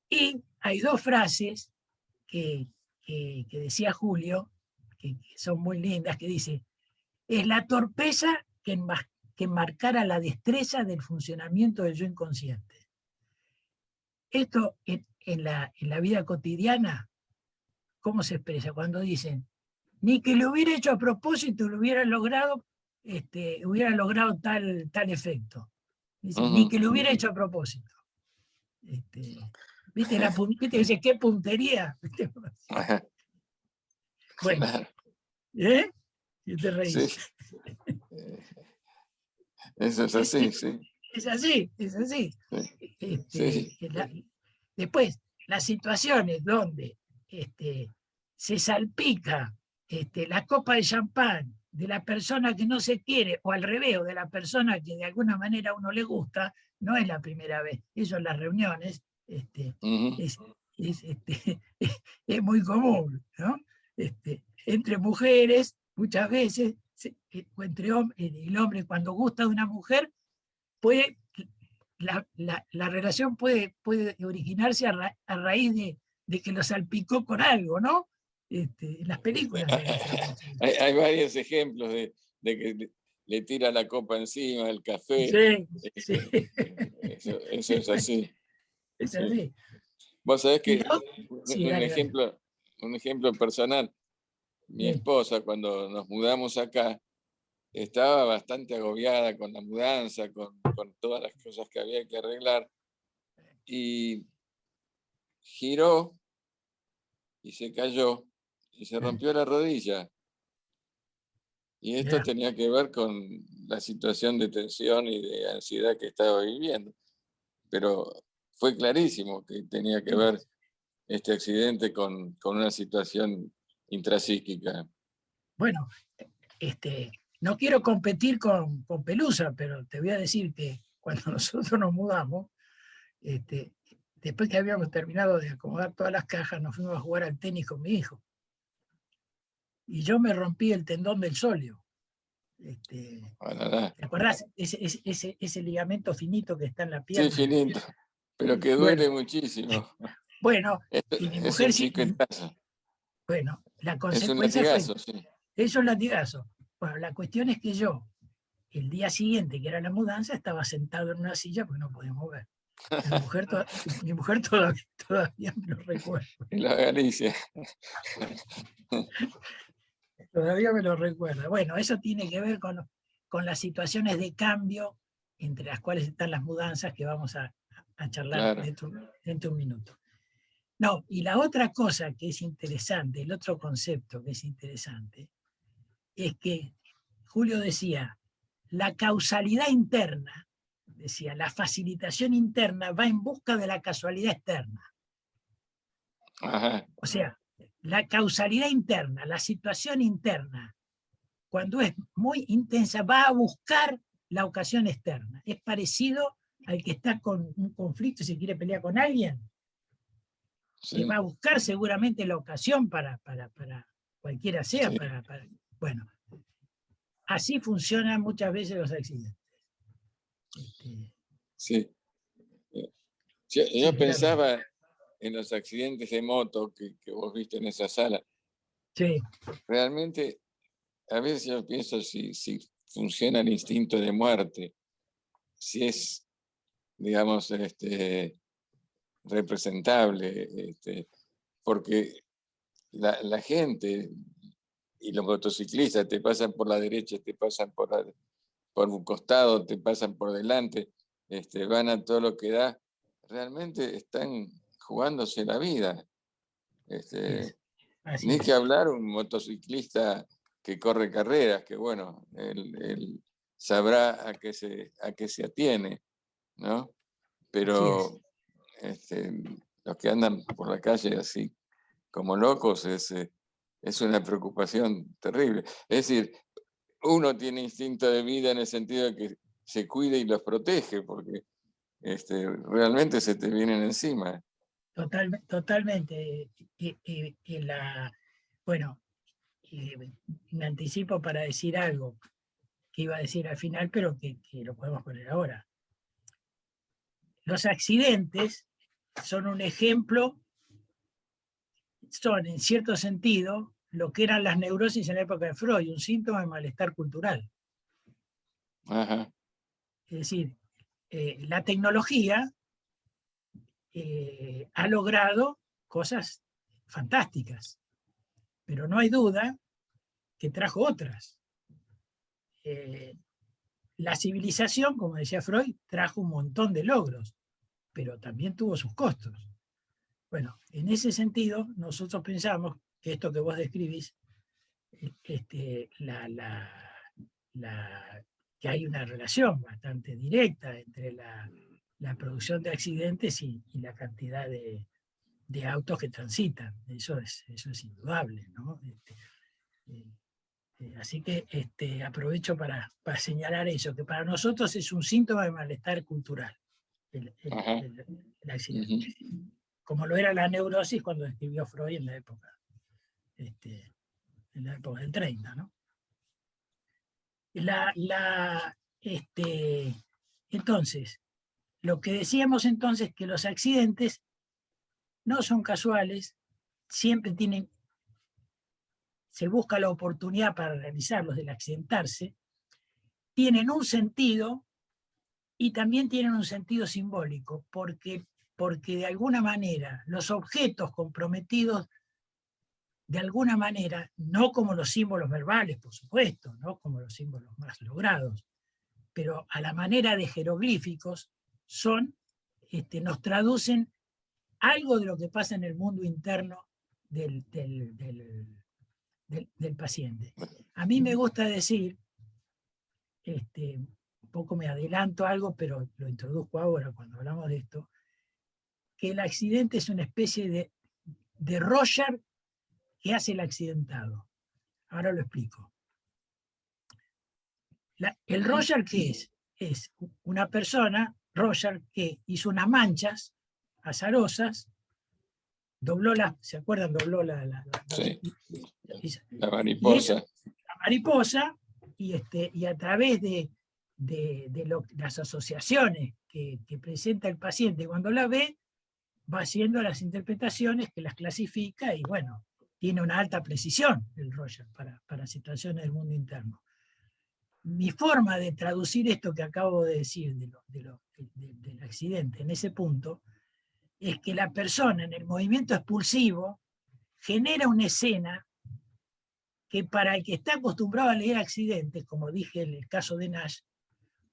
Y hay dos frases que decía Julio, que son muy lindas, que dice, es la torpeza que enmarcara la destreza del funcionamiento del yo inconsciente. Esto en la vida cotidiana, ¿cómo se expresa? Cuando dicen, ni que lo hubiera hecho a propósito, lo hubiera logrado tal efecto. Dicen, ni que lo hubiera hecho a propósito. ¿Viste? Dice, qué puntería. Bueno, Claro. ¿eh? ¿Qué te reís? Sí. Eso es así, sí. Es así, es así. Sí. Después, las situaciones donde se salpica la copa de champán de la persona que no se quiere, o al revés, o de la persona que de alguna manera a uno le gusta, no es la primera vez. Eso en las reuniones es, es muy común, ¿no? Entre mujeres, muchas veces, o entre el hombre cuando gusta de una mujer, puede, la relación puede originarse a raíz de que lo salpicó con algo, ¿no? En las películas hay hay varios ejemplos de que le tira la copa encima, el café. Sí, sí. Eso es así. Es Sí. así. Vos sabés que Sí, un dale. ejemplo personal, mi Sí. esposa cuando nos mudamos acá estaba bastante agobiada con la mudanza, con todas las cosas que había que arreglar, y giró y se cayó y se rompió la rodilla. Y esto Mirá. tenía que ver con la situación de tensión y de ansiedad que estaba viviendo. Pero fue clarísimo que tenía que ver este accidente con una situación intrapsíquica. Bueno, no quiero competir con Pelusa, pero te voy a decir que cuando nosotros nos mudamos, después que habíamos terminado de acomodar todas las cajas, nos fuimos a jugar al tenis con mi hijo. Y yo me rompí el tendón del sóleo. ¿Te acordás? Ese ligamento finito que está en la pierna. Sí, finito, pero que duele muchísimo. Bueno, y mi Es mujer un sí. chiquetazo. Bueno, la Es un consecuencia fue, latigazo, sí. eso es un latigazo. Bueno, la cuestión es que yo, el día siguiente, que era la mudanza, estaba sentado en una silla porque no podía mover. Mi mujer todavía me lo recuerda. En la Galicia. Todavía me lo recuerda. Bueno, eso tiene que ver con las situaciones de cambio entre las cuales están las mudanzas que vamos a charlar Claro. dentro de un minuto. No, y la otra cosa que es interesante, el otro concepto que es interesante, es que Julio decía, la causalidad interna, decía, la facilitación interna va en busca de la casualidad externa. Ajá. O sea, la causalidad interna, la situación interna, cuando es muy intensa, va a buscar la ocasión externa. Es parecido al que está con un conflicto y se quiere pelear con alguien, Sí, que va a buscar seguramente la ocasión para cualquiera sea. sí, Bueno, así funcionan muchas veces los accidentes. sí. Yo Sí, Gerardo. pensaba en los accidentes de moto que vos viste en esa sala. Sí, Realmente, a veces yo pienso si funciona el instinto de muerte, si es, digamos, representable, porque la gente y los motociclistas te pasan por la derecha, te pasan por un costado, te pasan por delante, van a todo lo que da. Realmente están jugándose la vida. así Ni es. que hablar un motociclista que corre carreras, que bueno, él sabrá a qué se atiene, ¿no? Así es. Pero los que andan por la calle así como locos es una preocupación terrible. Es decir, uno tiene instinto de vida en el sentido de que se cuida y los protege, porque realmente se te vienen encima. Totalmente. Bueno, me anticipo para decir algo que iba a decir al final, pero que lo podemos poner ahora. Los accidentes son un ejemplo, son en cierto sentido lo que eran las neurosis en la época de Freud, un síntoma de malestar cultural. Ajá, Es decir, la tecnología ha logrado cosas fantásticas, pero no hay duda que trajo otras. La civilización, como decía Freud, trajo un montón de logros, pero también tuvo sus costos. Bueno, en ese sentido, nosotros pensamos que esto que vos describís, que hay una relación bastante directa entre la producción de accidentes y la cantidad de autos que transitan. Eso es indudable, ¿no? Así que aprovecho para señalar eso, que para nosotros es un síntoma de malestar cultural, ajá. el accidente. Ujú. Como lo era la neurosis cuando escribió Freud en la época del 30, ¿no? Entonces, lo que decíamos entonces que los accidentes no son casuales, siempre se busca la oportunidad para realizarlos del accidentarse, tienen un sentido y también tienen un sentido simbólico, porque de alguna manera los objetos comprometidos, de alguna manera, no como los símbolos verbales, por supuesto, no como los símbolos más logrados, pero a la manera de jeroglíficos, nos traducen algo de lo que pasa en el mundo interno del paciente. A mí me gusta decir, un poco me adelanto algo, pero lo introduzco ahora cuando hablamos de esto, que el accidente es una especie de Roger que hace el accidentado. Ahora lo explico. El Roger, ¿qué es? Es una persona, Roger, que hizo unas manchas azarosas, ¿se acuerdan? Dobló Sí, la y esa, mariposa. la mariposa, y a través de las asociaciones que presenta el paciente cuando la ve, va haciendo las interpretaciones que las clasifica y bueno, tiene una alta precisión el Roger para situaciones del mundo interno. Mi forma de traducir esto que acabo de decir del accidente en ese punto es que la persona en el movimiento expulsivo genera una escena que para el que está acostumbrado a leer accidentes, como dije en el caso de Nash,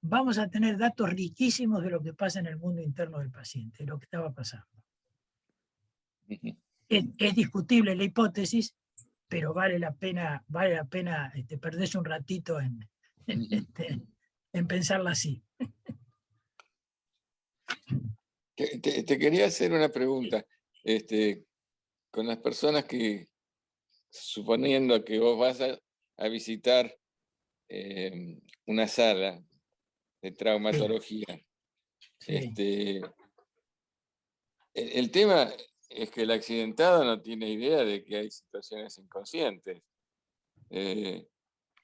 vamos a tener datos riquísimos de lo que pasa en el mundo interno del paciente, de lo que estaba pasando. Es discutible la hipótesis, pero vale la pena perderse un ratito en pensarla así. Te quería hacer una pregunta. Con las personas que, suponiendo que vos vas a visitar una sala de traumatología, Sí. el tema es que el accidentado no tiene idea de que hay situaciones inconscientes. Es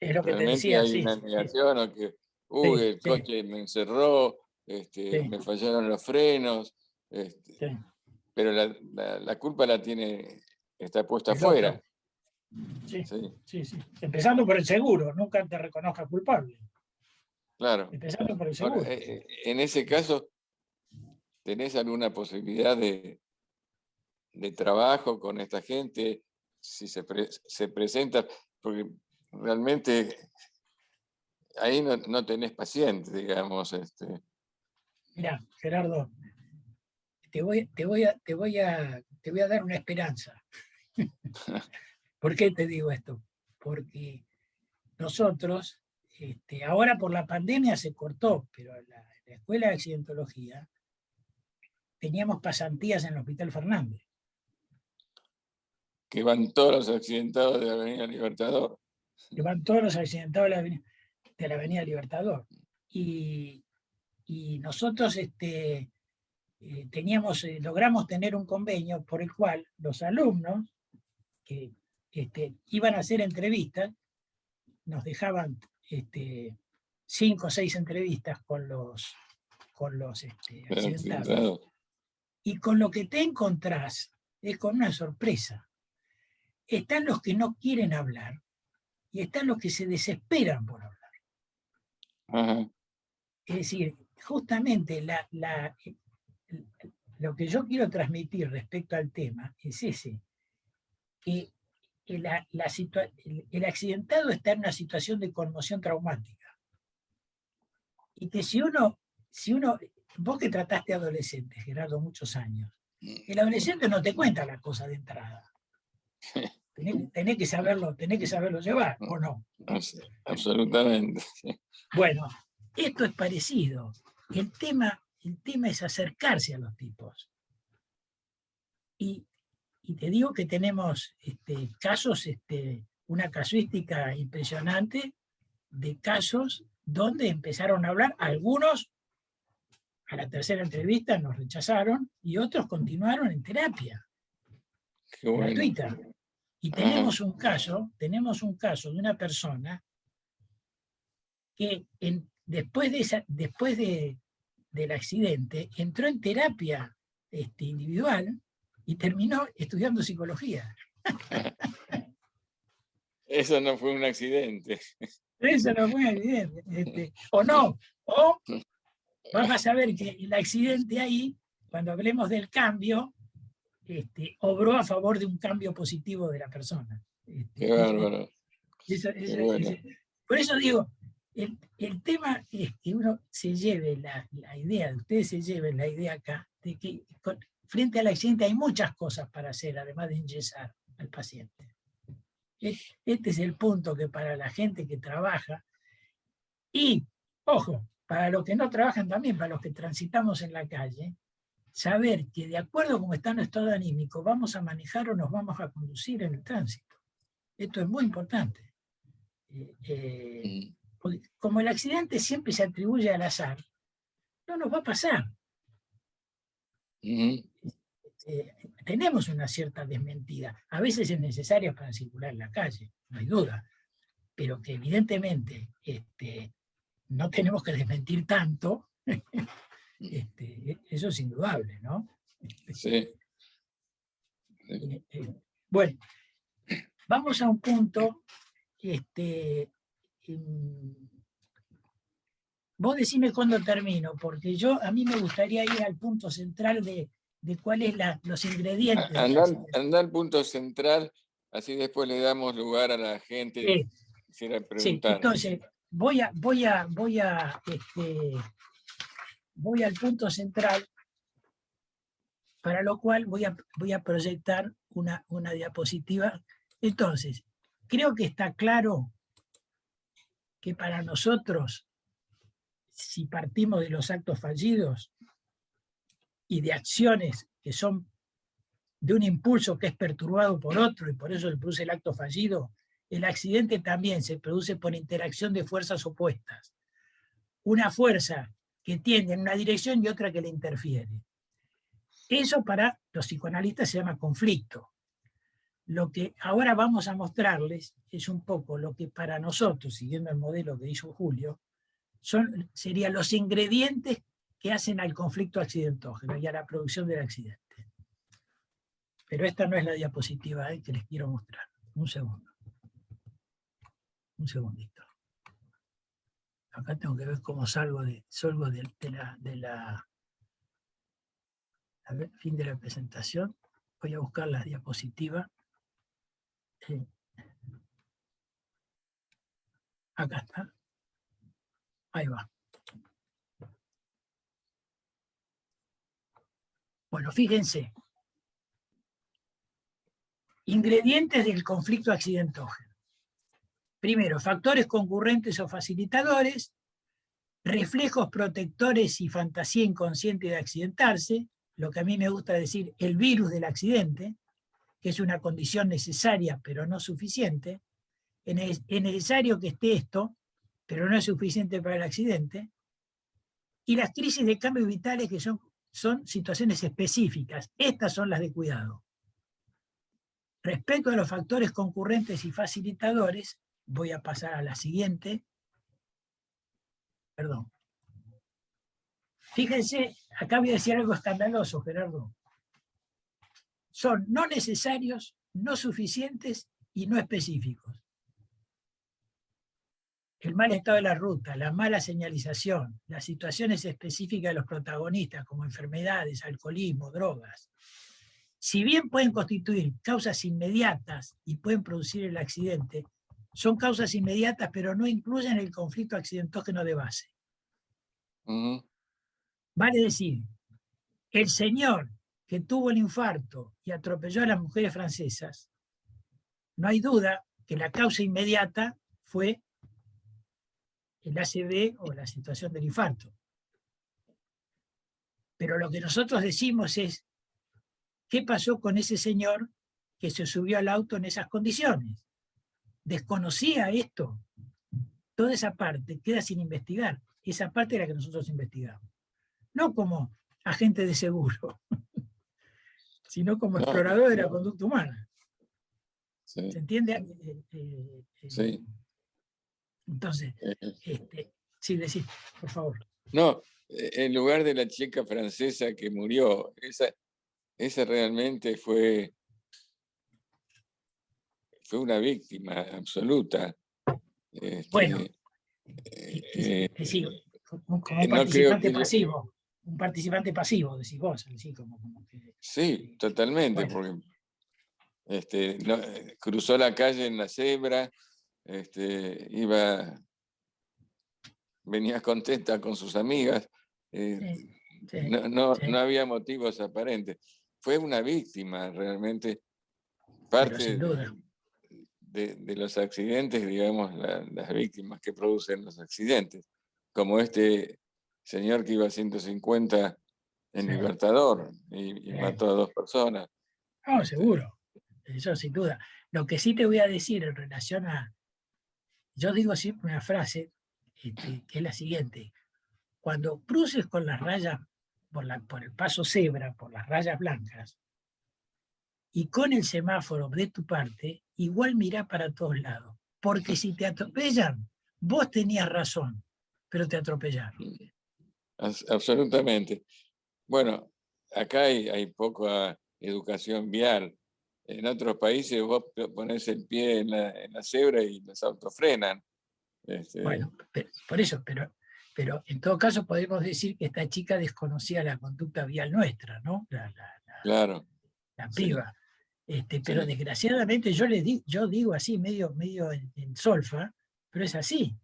lo que te Realmente decía, hay sí. una negación o que, Sí, el coche me encerró, me fallaron los frenos, sí. pero la culpa está puesta El otro. afuera. Sí, Sí, sí, sí. Empezando por el seguro, nunca te reconozca culpable. claro. Empezando por el Ahora, seguro. en ese caso, ¿tenés alguna posibilidad de trabajo con esta gente? Si se presenta, porque realmente ahí no tenés paciente, digamos. Mirá, Gerardo, te voy a dar una esperanza. ¿Por qué te digo esto? Porque nosotros, ahora por la pandemia se cortó, pero en la escuela de accidentología teníamos pasantías en el Hospital Fernández. Que van todos los accidentados de la Avenida Libertador. Que van todos los accidentados de la Avenida Libertador. Y nosotros logramos tener un convenio por el cual los alumnos que iban a hacer entrevistas, nos dejaban 5 o 6 entrevistas con los accidentados, y con lo que te encontrás es con una sorpresa. Están los que no quieren hablar y están los que se desesperan por hablar. Ajá. Es decir, justamente lo que yo quiero transmitir respecto al tema es ese, que el accidentado está en una situación de conmoción traumática. Y que si uno, vos que trataste adolescentes, Gerardo, muchos años, el adolescente no te cuenta la cosa de entrada. Tenés que saberlo llevar, ¿o no? Absolutamente. Bueno, esto es parecido. El tema es acercarse a los tipos. Y te digo que tenemos casos, una casuística impresionante de casos donde empezaron a hablar, algunos a la tercera entrevista nos rechazaron y otros continuaron en terapia gratuita. Y tenemos un caso de una persona que después del accidente entró en terapia individual y terminó estudiando psicología. Eso no fue un accidente. Eso no fue evidente. O no, o vas a saber que el accidente ahí, cuando hablemos del cambio, obró a favor de un cambio positivo de la persona. Qué bárbaro. Qué bueno. Por eso digo, el tema es que uno se lleve la idea, ustedes se lleven la idea acá, de que frente al accidente hay muchas cosas para hacer, además de enyesar al paciente. Este es el punto que para la gente que trabaja, y, ojo, para los que no trabajan también, para los que transitamos en la calle, saber que de acuerdo a cómo está nuestro estado anímico, vamos a manejar o nos vamos a conducir en el tránsito. Esto es muy importante. Porque como el accidente siempre se atribuye al azar, no nos va a pasar. Tenemos una cierta desmentida. A veces es necesaria para circular en la calle, no hay duda. Pero que evidentemente no tenemos que desmentir tanto, eso es indudable, ¿no? Sí. Bueno, vamos a un punto. Vos decime cuándo termino, porque a mí me gustaría ir al punto central de cuáles los ingredientes. Anda al punto central, así después le damos lugar a la gente que quisiera preguntar. Sí, entonces, voy al punto central, para lo cual voy a proyectar una diapositiva. Entonces, creo que está claro que para nosotros, si partimos de los actos fallidos y de acciones que son de un impulso que es perturbado por otro, y por eso se produce el acto fallido, el accidente también se produce por interacción de fuerzas opuestas. Una fuerza que tiende en una dirección y otra que le interfiere. Eso para los psicoanalistas se llama conflicto. Lo que ahora vamos a mostrarles es un poco lo que para nosotros, siguiendo el modelo que hizo Julio, serían los ingredientes que hacen al conflicto accidentógeno y a la producción del accidente. Pero esta no es la diapositiva que les quiero mostrar. Un segundo. Un segundito. Acá tengo que ver cómo salgo de la a ver, fin de la presentación. Voy a buscar la diapositiva. Acá está. Ahí va. Bueno, fíjense. Ingredientes del conflicto accidentógeno. Primero, factores concurrentes o facilitadores, reflejos protectores y fantasía inconsciente de accidentarse, lo que a mí me gusta decir el virus del accidente, que es una condición necesaria pero no suficiente. Es necesario que esté esto, pero no es suficiente para el accidente. Y las crisis de cambio vitales, que son situaciones específicas. Estas son las de cuidado. Respecto a los factores concurrentes y facilitadores, voy a pasar a la siguiente. Perdón. Fíjense, acá voy a decir algo escandaloso, Gerardo. Son no necesarios, no suficientes y no específicos. El mal estado de la ruta, la mala señalización, las situaciones específicas de los protagonistas, como enfermedades, alcoholismo, drogas, si bien pueden constituir causas inmediatas y pueden producir el accidente, son causas inmediatas, pero no incluyen el conflicto accidentógeno de base. Vale decir, el señor que tuvo el infarto y atropelló a las mujeres francesas, no hay duda que la causa inmediata fue el ACV o la situación del infarto. Pero lo que nosotros decimos es, ¿qué pasó con ese señor que se subió al auto en esas condiciones? Desconocía esto. Toda esa parte queda sin investigar. Esa parte es la que nosotros investigamos. No como agente de seguro, sino como explorador de la conducta humana. Sí. ¿Se entiende? Sí. Entonces, sí, decís, por favor. No, en lugar de la chica francesa que murió, esa realmente fue una víctima absoluta. Bueno, sí, como un participante pasivo. Un participante pasivo, decís vos. Como que, sí, totalmente, bueno. Porque cruzó la calle en la cebra, venía contenta con sus amigas, no había motivos aparentes. Fue una víctima realmente, parte de los accidentes, digamos, las víctimas que producen los accidentes, como este señor que iba a 150 en Libertador y mató a 2 personas. No, seguro, eso sin duda. Lo que sí te voy a decir en relación a... Yo digo siempre una frase que es la siguiente. Cuando cruces con las rayas, por el paso cebra, por las rayas blancas, y con el semáforo de tu parte, igual mirá para todos lados. Porque si te atropellan, vos tenías razón, pero te atropellaron. Absolutamente. Bueno, acá hay poca educación vial. En otros países vos ponés el pie en la cebra y los autos frenan. Bueno, por eso, pero en todo caso podemos decir que esta chica desconocía la conducta vial nuestra, ¿no? Claro. La piba. Sí. Pero desgraciadamente yo digo así, medio en solfa, pero es así.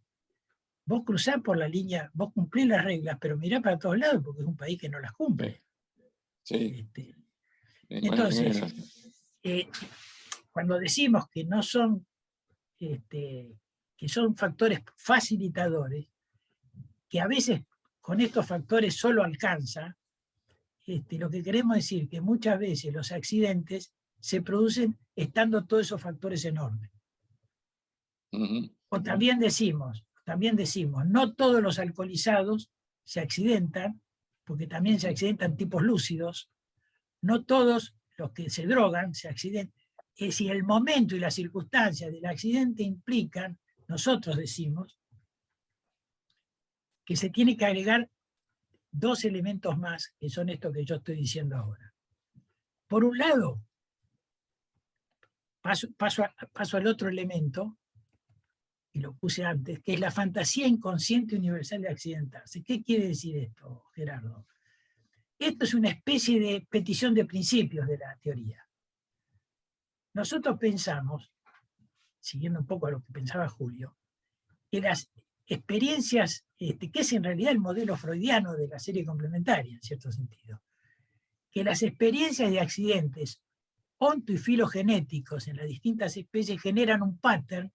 vos cruzás por la línea, vos cumplís las reglas, pero mirá para todos lados porque es un país que no las cumple. Sí. Entonces, cuando decimos que no son, que son factores facilitadores, que a veces con estos factores solo alcanza, lo que queremos decir que muchas veces los accidentes se producen estando todos esos factores en orden. O también decimos, no todos los alcoholizados se accidentan, porque también se accidentan tipos lúcidos, no todos los que se drogan se accidentan. Si el momento y las circunstancias del accidente implican, nosotros decimos, que se tiene que agregar dos elementos más, que son estos que yo estoy diciendo ahora. Por un lado, paso al otro elemento, y lo puse antes, que es la fantasía inconsciente universal de accidentarse. ¿Qué quiere decir esto, Gerardo? Esto es una especie de petición de principios de la teoría. Nosotros pensamos, siguiendo un poco a lo que pensaba Julio, que las experiencias, que es en realidad el modelo freudiano de la serie complementaria, en cierto sentido, que las experiencias de accidentes onto y filogenéticos en las distintas especies generan un pattern,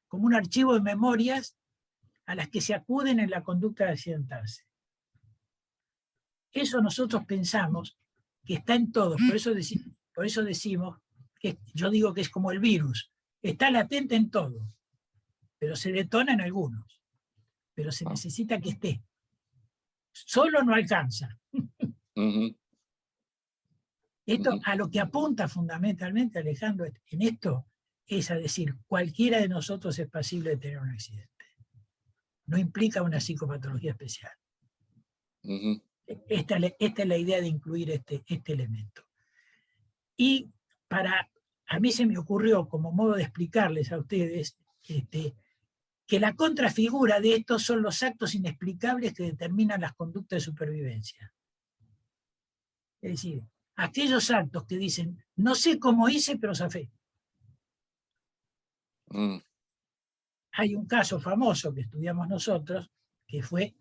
como un archivo de memorias a las que se acuden en la conducta de accidentarse. Eso nosotros pensamos que está en todos, por eso decimos, que yo digo que es como el virus, está latente en todos, pero se detona en algunos, pero se necesita que esté. Solo no alcanza. Esto a lo que apunta fundamentalmente Alejandro en esto es a decir, cualquiera de nosotros es pasible de tener un accidente. No implica una psicopatología especial. Esta es la idea de incluir este elemento. Y a mí se me ocurrió, como modo de explicarles a ustedes, que la contrafigura de estos son los actos inexplicables que determinan las conductas de supervivencia. Es decir, aquellos actos que dicen, no sé cómo hice, pero zafé. Hay un caso famoso que estudiamos nosotros, que fue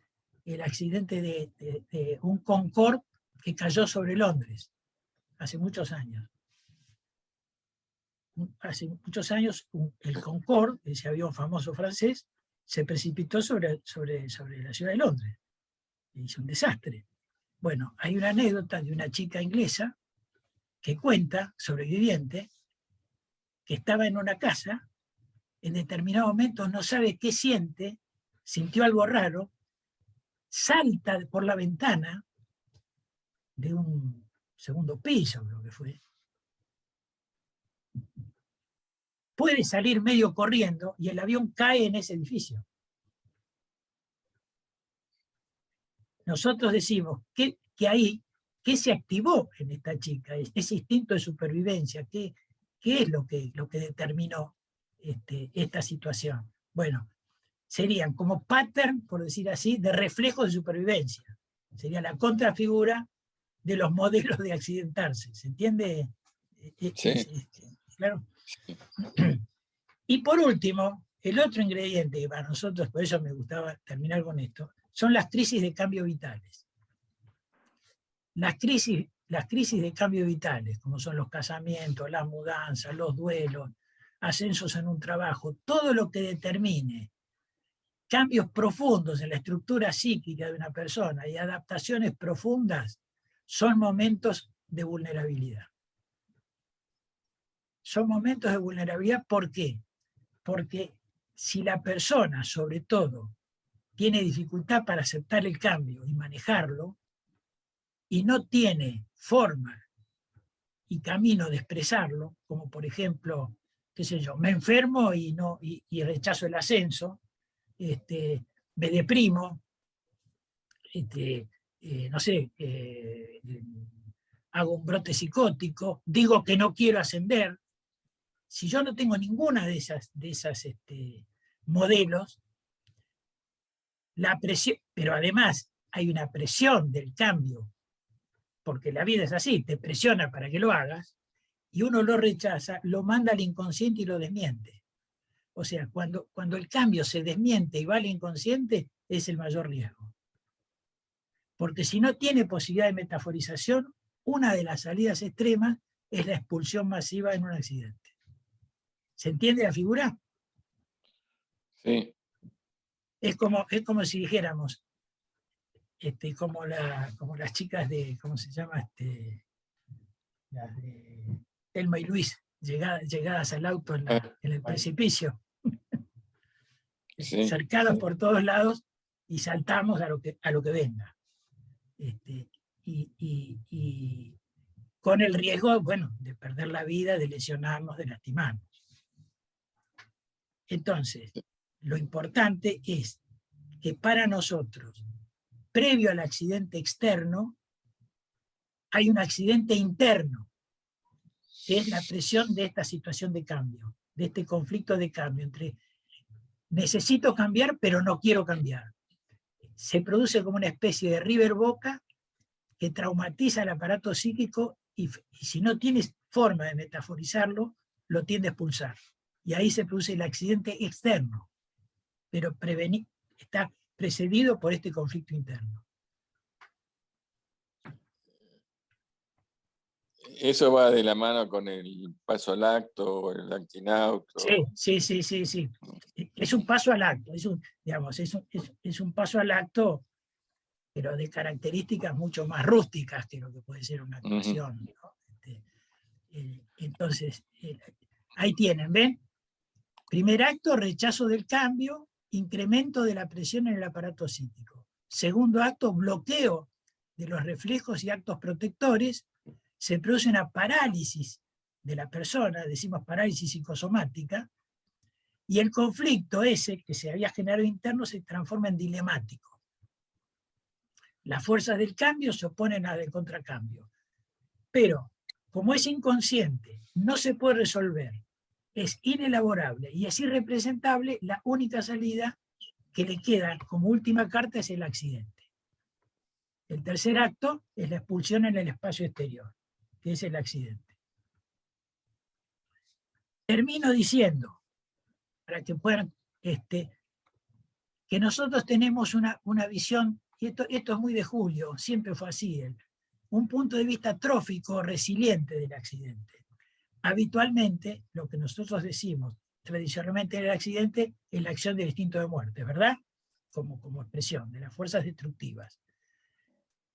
el accidente de un Concorde que cayó sobre Londres, hace muchos años. Hace muchos años, el Concorde, ese avión famoso francés, se precipitó sobre la ciudad de Londres. Hizo un desastre. Bueno, hay una anécdota de una chica inglesa que cuenta, sobreviviente, que estaba en una casa, en determinado momento no sabe qué siente, sintió algo raro, salta por la ventana de un segundo piso, creo que fue. Puede salir medio corriendo y el avión cae en ese edificio. Nosotros decimos que ahí, ¿qué se activó en esta chica? Ese instinto de supervivencia, ¿qué es lo que determinó esta situación? Bueno, serían como pattern, por decir así, de reflejo de supervivencia. Sería la contrafigura de los modelos de accidentarse. ¿Se entiende? Sí. Claro. Y por último, el otro ingrediente que para nosotros, por eso me gustaba terminar con esto, son las crisis de cambio vitales. Las crisis de cambio vitales, como son los casamientos, las mudanzas, los duelos, ascensos en un trabajo, todo lo que determine cambios profundos en la estructura psíquica de una persona y adaptaciones profundas, son momentos de vulnerabilidad. Son momentos de vulnerabilidad, ¿por qué? Porque si la persona, sobre todo, tiene dificultad para aceptar el cambio y manejarlo, y no tiene forma y camino de expresarlo, como por ejemplo, qué sé yo, me enfermo y rechazo el ascenso, me deprimo, no sé, hago un brote psicótico, digo que no quiero ascender. Si yo no tengo ninguna de esas modelos, la presión, pero además hay una presión del cambio, porque la vida es así, te presiona para que lo hagas, y uno lo rechaza, lo manda al inconsciente y lo desmiente. O sea, cuando el cambio se desmiente y va al inconsciente, es el mayor riesgo. Porque si no tiene posibilidad de metaforización, una de las salidas extremas es la expulsión masiva en un accidente. ¿Se entiende la figura? Sí. Es como si dijéramos, como las chicas de, ¿cómo se llama? Las de Thelma y Luis, llegadas al auto en el precipicio, Sí. cercados por todos lados y saltamos a lo que venga. Y con el riesgo, bueno, de perder la vida, de lesionarnos, de lastimarnos. Entonces, lo importante es que para nosotros, previo al accidente externo, hay un accidente interno, que es la presión de esta situación de cambio, de este conflicto de cambio entre necesito cambiar, pero no quiero cambiar. Se produce como una especie de river boca que traumatiza el aparato psíquico y si no tienes forma de metaforizarlo, lo tiende a expulsar. Y ahí se produce el accidente externo, pero está precedido por este conflicto interno. Eso va de la mano con el paso al acto, el acting out. Sí. Es un paso al acto, es un paso al acto, pero de características mucho más rústicas que lo que puede ser una actuación. ¿No? Entonces, ahí tienen, ¿ven? Primer acto, rechazo del cambio, incremento de la presión en el aparato psíquico. Segundo acto, bloqueo de los reflejos y actos protectores. Se produce una parálisis de la persona, decimos parálisis psicosomática, y el conflicto ese que se había generado interno se transforma en dilemático. Las fuerzas del cambio se oponen a del contracambio. Pero, como es inconsciente, no se puede resolver, es inelaborable y es irrepresentable, la única salida que le queda como última carta es el accidente. El tercer acto es la expulsión en el espacio exterior, que es el accidente. Termino diciendo, para que puedan, que nosotros tenemos una visión, y esto es muy de Julio, siempre fue así, un punto de vista trófico, resiliente del accidente. Habitualmente, lo que nosotros decimos tradicionalmente en el accidente es la acción del instinto de muerte, ¿verdad? Como expresión de las fuerzas destructivas.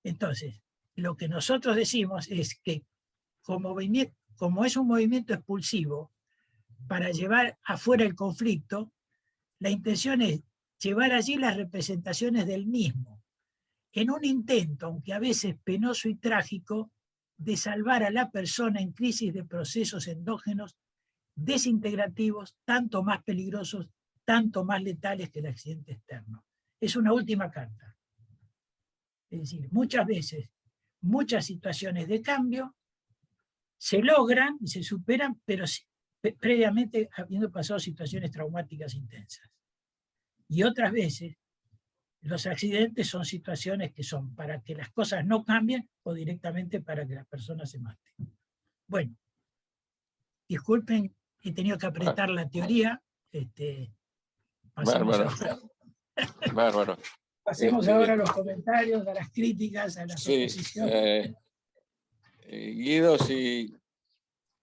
Entonces, lo que nosotros decimos es que como es un movimiento expulsivo, para llevar afuera el conflicto, la intención es llevar allí las representaciones del mismo, en un intento, aunque a veces penoso y trágico, de salvar a la persona en crisis de procesos endógenos desintegrativos, tanto más peligrosos, tanto más letales que el accidente externo. Es una última carta. Es decir, muchas veces, muchas situaciones de cambio se logran y se superan, pero previamente habiendo pasado situaciones traumáticas intensas. Y otras veces, los accidentes son situaciones que son para que las cosas no cambien o directamente para que las personas se maten. Bueno, disculpen, he tenido que apretar la teoría. Bárbaro. Bárbaro. Pasemos ahora a los comentarios, a las críticas, a las oposiciones. Guido, si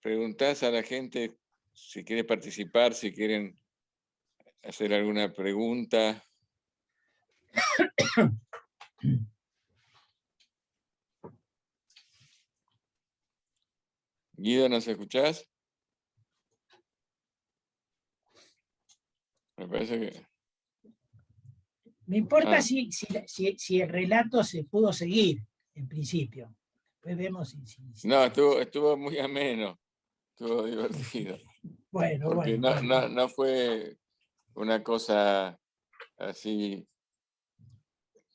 preguntás a la gente si quiere participar, si quieren hacer alguna pregunta. Guido, ¿nos escuchás? Me parece que... Me importa si el relato se pudo seguir, en principio. Después vemos si... No, estuvo muy ameno, estuvo divertido. Bueno, porque bueno. No fue una cosa así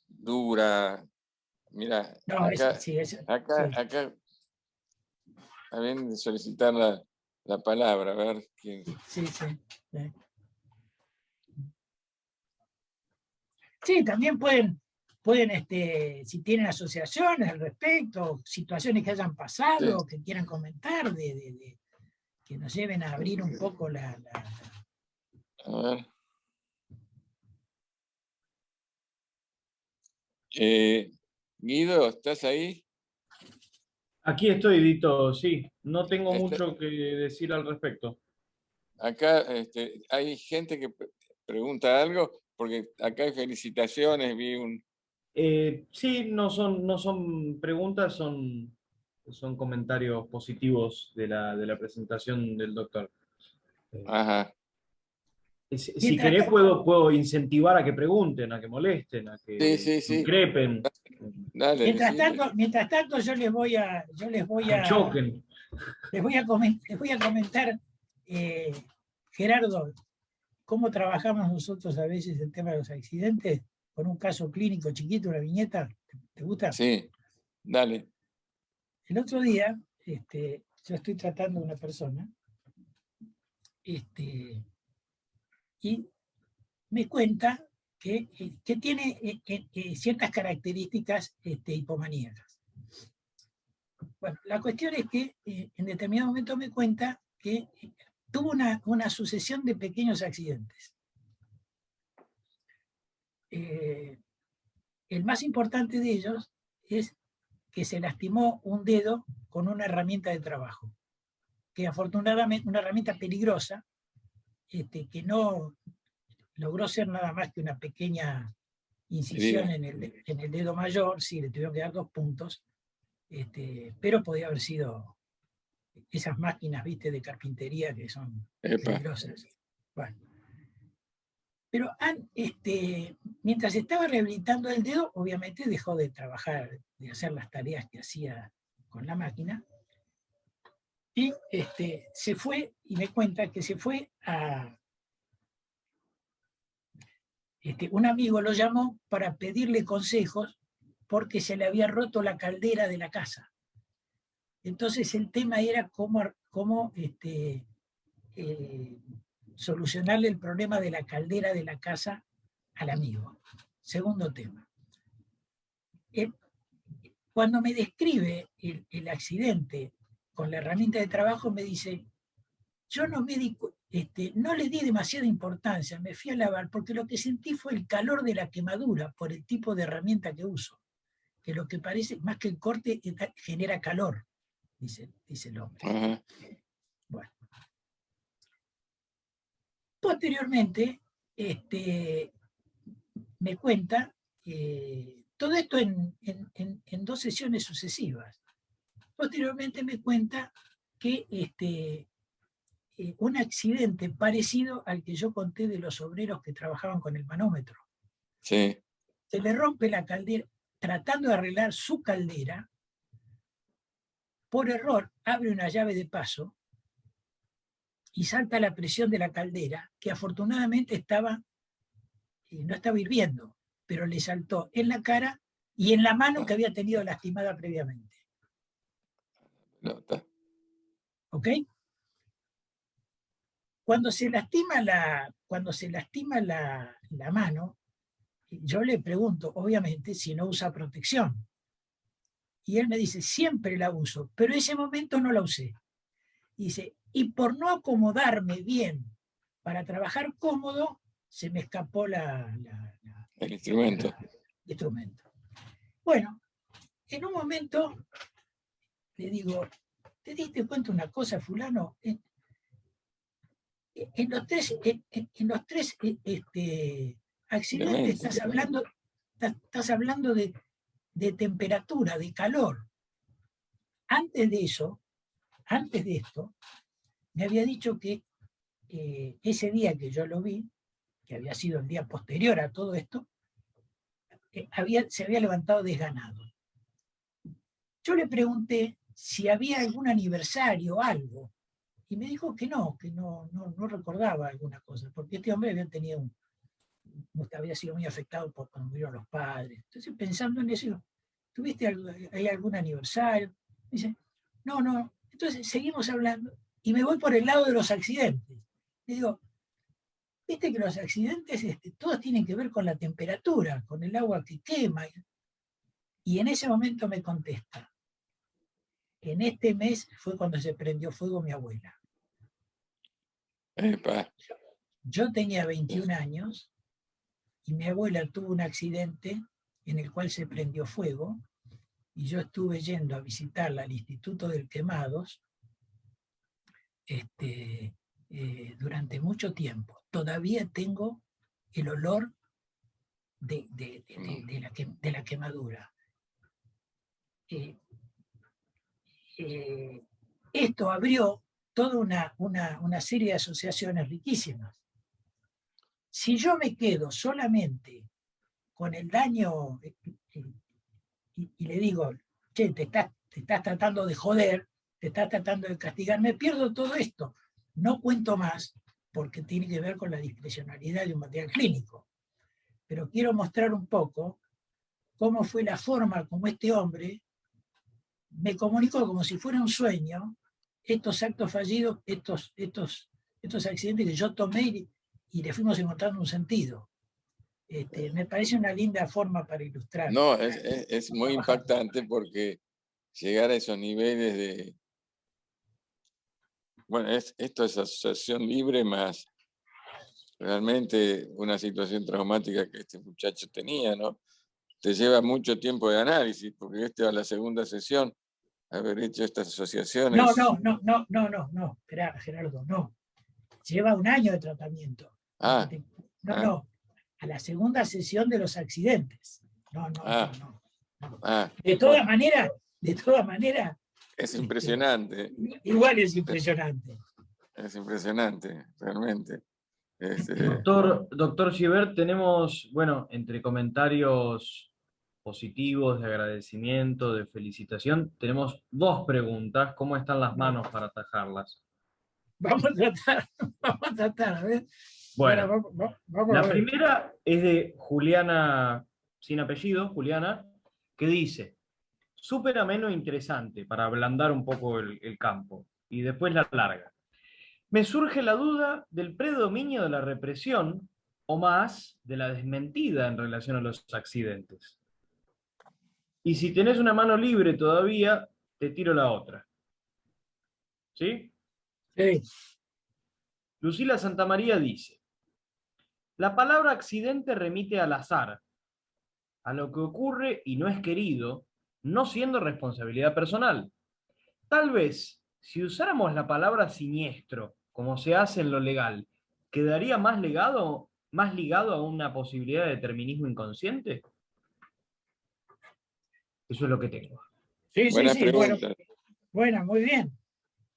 dura. Mira, no, acá también de solicitar la palabra, a ver quién. Sí. Sí, también pueden si tienen asociaciones al respecto, situaciones que hayan pasado, sí, que quieran comentar, que nos lleven a abrir un poco A ver. Guido, ¿estás ahí? Aquí estoy, Dito, sí. No tengo Este- mucho que decir al respecto. Acá hay gente que pregunta algo, porque acá hay felicitaciones, vi un... Sí, no son preguntas, son comentarios positivos de la presentación del doctor. Ajá, Si Mientras, querés, puedo incentivar a que pregunten, a que molesten, a sí, que sí, sí, increpen, dale, decile. mientras tanto, yo les voy a que choquen. les voy a comentar, eh, Gerardo, cómo trabajamos nosotros a veces el tema de los accidentes, con un caso clínico chiquito, una viñeta. ¿Te gusta? Sí, dale. El otro día, yo estoy tratando a una persona, y me cuenta que tiene ciertas características hipomaníacas. Bueno, la cuestión es que en determinado momento me cuenta que tuvo una sucesión de pequeños accidentes. El más importante de ellos es que se lastimó un dedo con una herramienta de trabajo, que afortunadamente una herramienta peligrosa, que no logró ser nada más que una pequeña incisión Herida. en el dedo mayor, sí, le tuvieron que dar 2 puntos, pero podía haber sido esas máquinas, viste, de carpintería que son Epa. peligrosas. Bueno, pero mientras estaba rehabilitando el dedo, obviamente dejó de trabajar, de hacer las tareas que hacía con la máquina, y se fue, y me cuenta que se fue a... un amigo lo llamó para pedirle consejos porque se le había roto la caldera de la casa. Entonces el tema era cómo solucionarle el problema de la caldera de la casa al amigo. Segundo tema. Cuando me describe el accidente con la herramienta de trabajo, me dice, yo no no le di demasiada importancia, me fui a lavar, porque lo que sentí fue el calor de la quemadura por el tipo de herramienta que uso, que lo que parece, más que el corte, genera calor, dice el hombre. Ajá. Bueno. Posteriormente, me cuenta todo esto en 2 sesiones sucesivas. Posteriormente me cuenta que un accidente parecido al que yo conté de los obreros que trabajaban con el manómetro. Sí. Se le rompe la caldera, tratando de arreglar su caldera, por error abre una llave de paso y salta la presión de la caldera, que afortunadamente no estaba hirviendo, pero le saltó en la cara y en la mano que había tenido lastimada previamente. Nota. ¿Ok? Cuando se lastima la mano, yo le pregunto, obviamente, si no usa protección. Y él me dice, siempre la uso, pero ese momento no la usé. Dice, y por no acomodarme bien para trabajar cómodo, se me escapó El instrumento. el instrumento. Bueno, en un momento le digo, ¿te diste cuenta una cosa, fulano? En los tres accidentes Elementos. estás hablando de temperatura, de calor. Antes de esto, me había dicho que ese día que yo lo vi, que había sido el día posterior a todo esto, se había levantado desganado. Yo le pregunté si había algún aniversario o algo, y me dijo que no recordaba alguna cosa, porque este hombre había sido muy afectado por cuando murieron los padres. Entonces, pensando en eso, ¿hay algún aniversario? Me dice, no. Entonces, seguimos hablando, y me voy por el lado de los accidentes. Le digo, viste que los accidentes todos tienen que ver con la temperatura, con el agua que quema. Y en ese momento me contesta, en este mes fue cuando se prendió fuego mi abuela. Epa. Yo tenía 21 años y mi abuela tuvo un accidente en el cual se prendió fuego y yo estuve yendo a visitarla al Instituto del Quemados durante mucho tiempo. Todavía tengo el olor de la quemadura. Esto abrió toda una serie de asociaciones riquísimas. Si yo me quedo solamente con el daño y le digo, che, te estás tratando de joder, te estás tratando de castigar, me pierdo todo esto. No cuento más porque tiene que ver con la discrecionalidad de un material clínico. Pero quiero mostrar un poco cómo fue la forma como este hombre me comunicó como si fuera un sueño estos actos fallidos, estos accidentes que yo tomé y le fuimos encontrando un sentido. Me parece una linda forma para ilustrar. No, es muy impactante porque llegar a esos niveles de... Bueno, esto es asociación libre más realmente una situación traumática que este muchacho tenía, ¿no? Te lleva mucho tiempo de análisis, porque esta es la segunda sesión, haber hecho estas asociaciones. No, espera, Gerardo, no. Lleva un año de tratamiento. No, a la segunda sesión de los accidentes. No. De todas maneras, es impresionante. Igual es impresionante. Es impresionante, realmente. Doctor Gibert, tenemos, bueno, entre comentarios positivos, de agradecimiento, de felicitación, tenemos 2 preguntas. ¿Cómo están las manos para atajarlas? Vamos a tratar, a ver. Bueno, vamos la a ver. primera es de Juliana, sin apellido, Juliana, que dice, súper ameno e interesante para ablandar un poco el campo. Y después la larga. Me surge la duda del predominio de la represión o más de la desmentida en relación a los accidentes. Y si tenés una mano libre todavía, te tiro la otra. ¿Sí? Sí. Lucila Santamaría dice, la palabra accidente remite al azar, a lo que ocurre y no es querido, no siendo responsabilidad personal. Tal vez, si usáramos la palabra siniestro, como se hace en lo legal, ¿quedaría más ligado a una posibilidad de determinismo inconsciente? Eso es lo que tengo. Sí. Pregunta. Bueno, muy bien.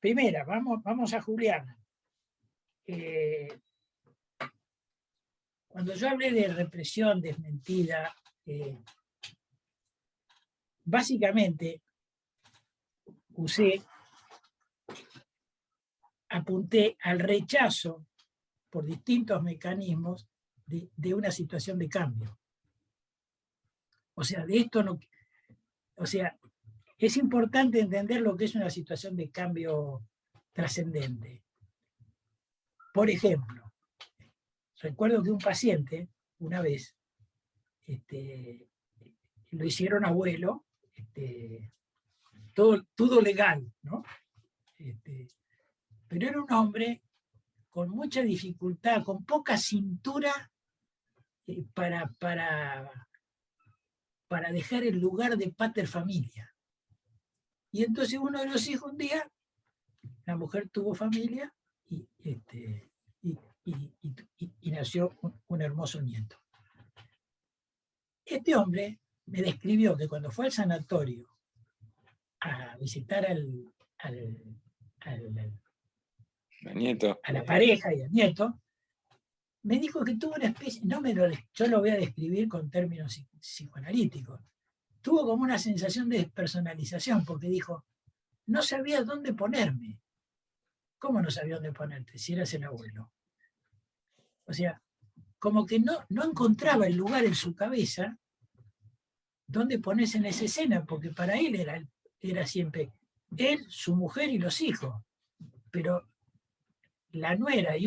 Primera, vamos a Juliana. Cuando yo hablé de represión desmentida, básicamente apunté al rechazo por distintos mecanismos de una situación de cambio. O sea, de esto no... O sea, es importante entender lo que es una situación de cambio trascendente. Por ejemplo, recuerdo que un paciente, una vez, lo hicieron abuelo, todo legal, ¿no? Pero era un hombre con mucha dificultad, con poca cintura para dejar el lugar de pater familia. Y entonces uno de los hijos un día, la mujer tuvo familia y nació un hermoso nieto. Este hombre me describió que cuando fue al sanatorio a visitar nieto. a la pareja y al nieto, me dijo que tuvo una especie, yo lo voy a describir con términos psicoanalíticos, tuvo como una sensación de despersonalización, porque dijo, no sabía dónde ponerme. ¿Cómo no sabía dónde ponerte si eras el abuelo? O sea, como que no encontraba el lugar en su cabeza donde ponerse en esa escena, porque para él era siempre él, su mujer y los hijos. Pero la nuera y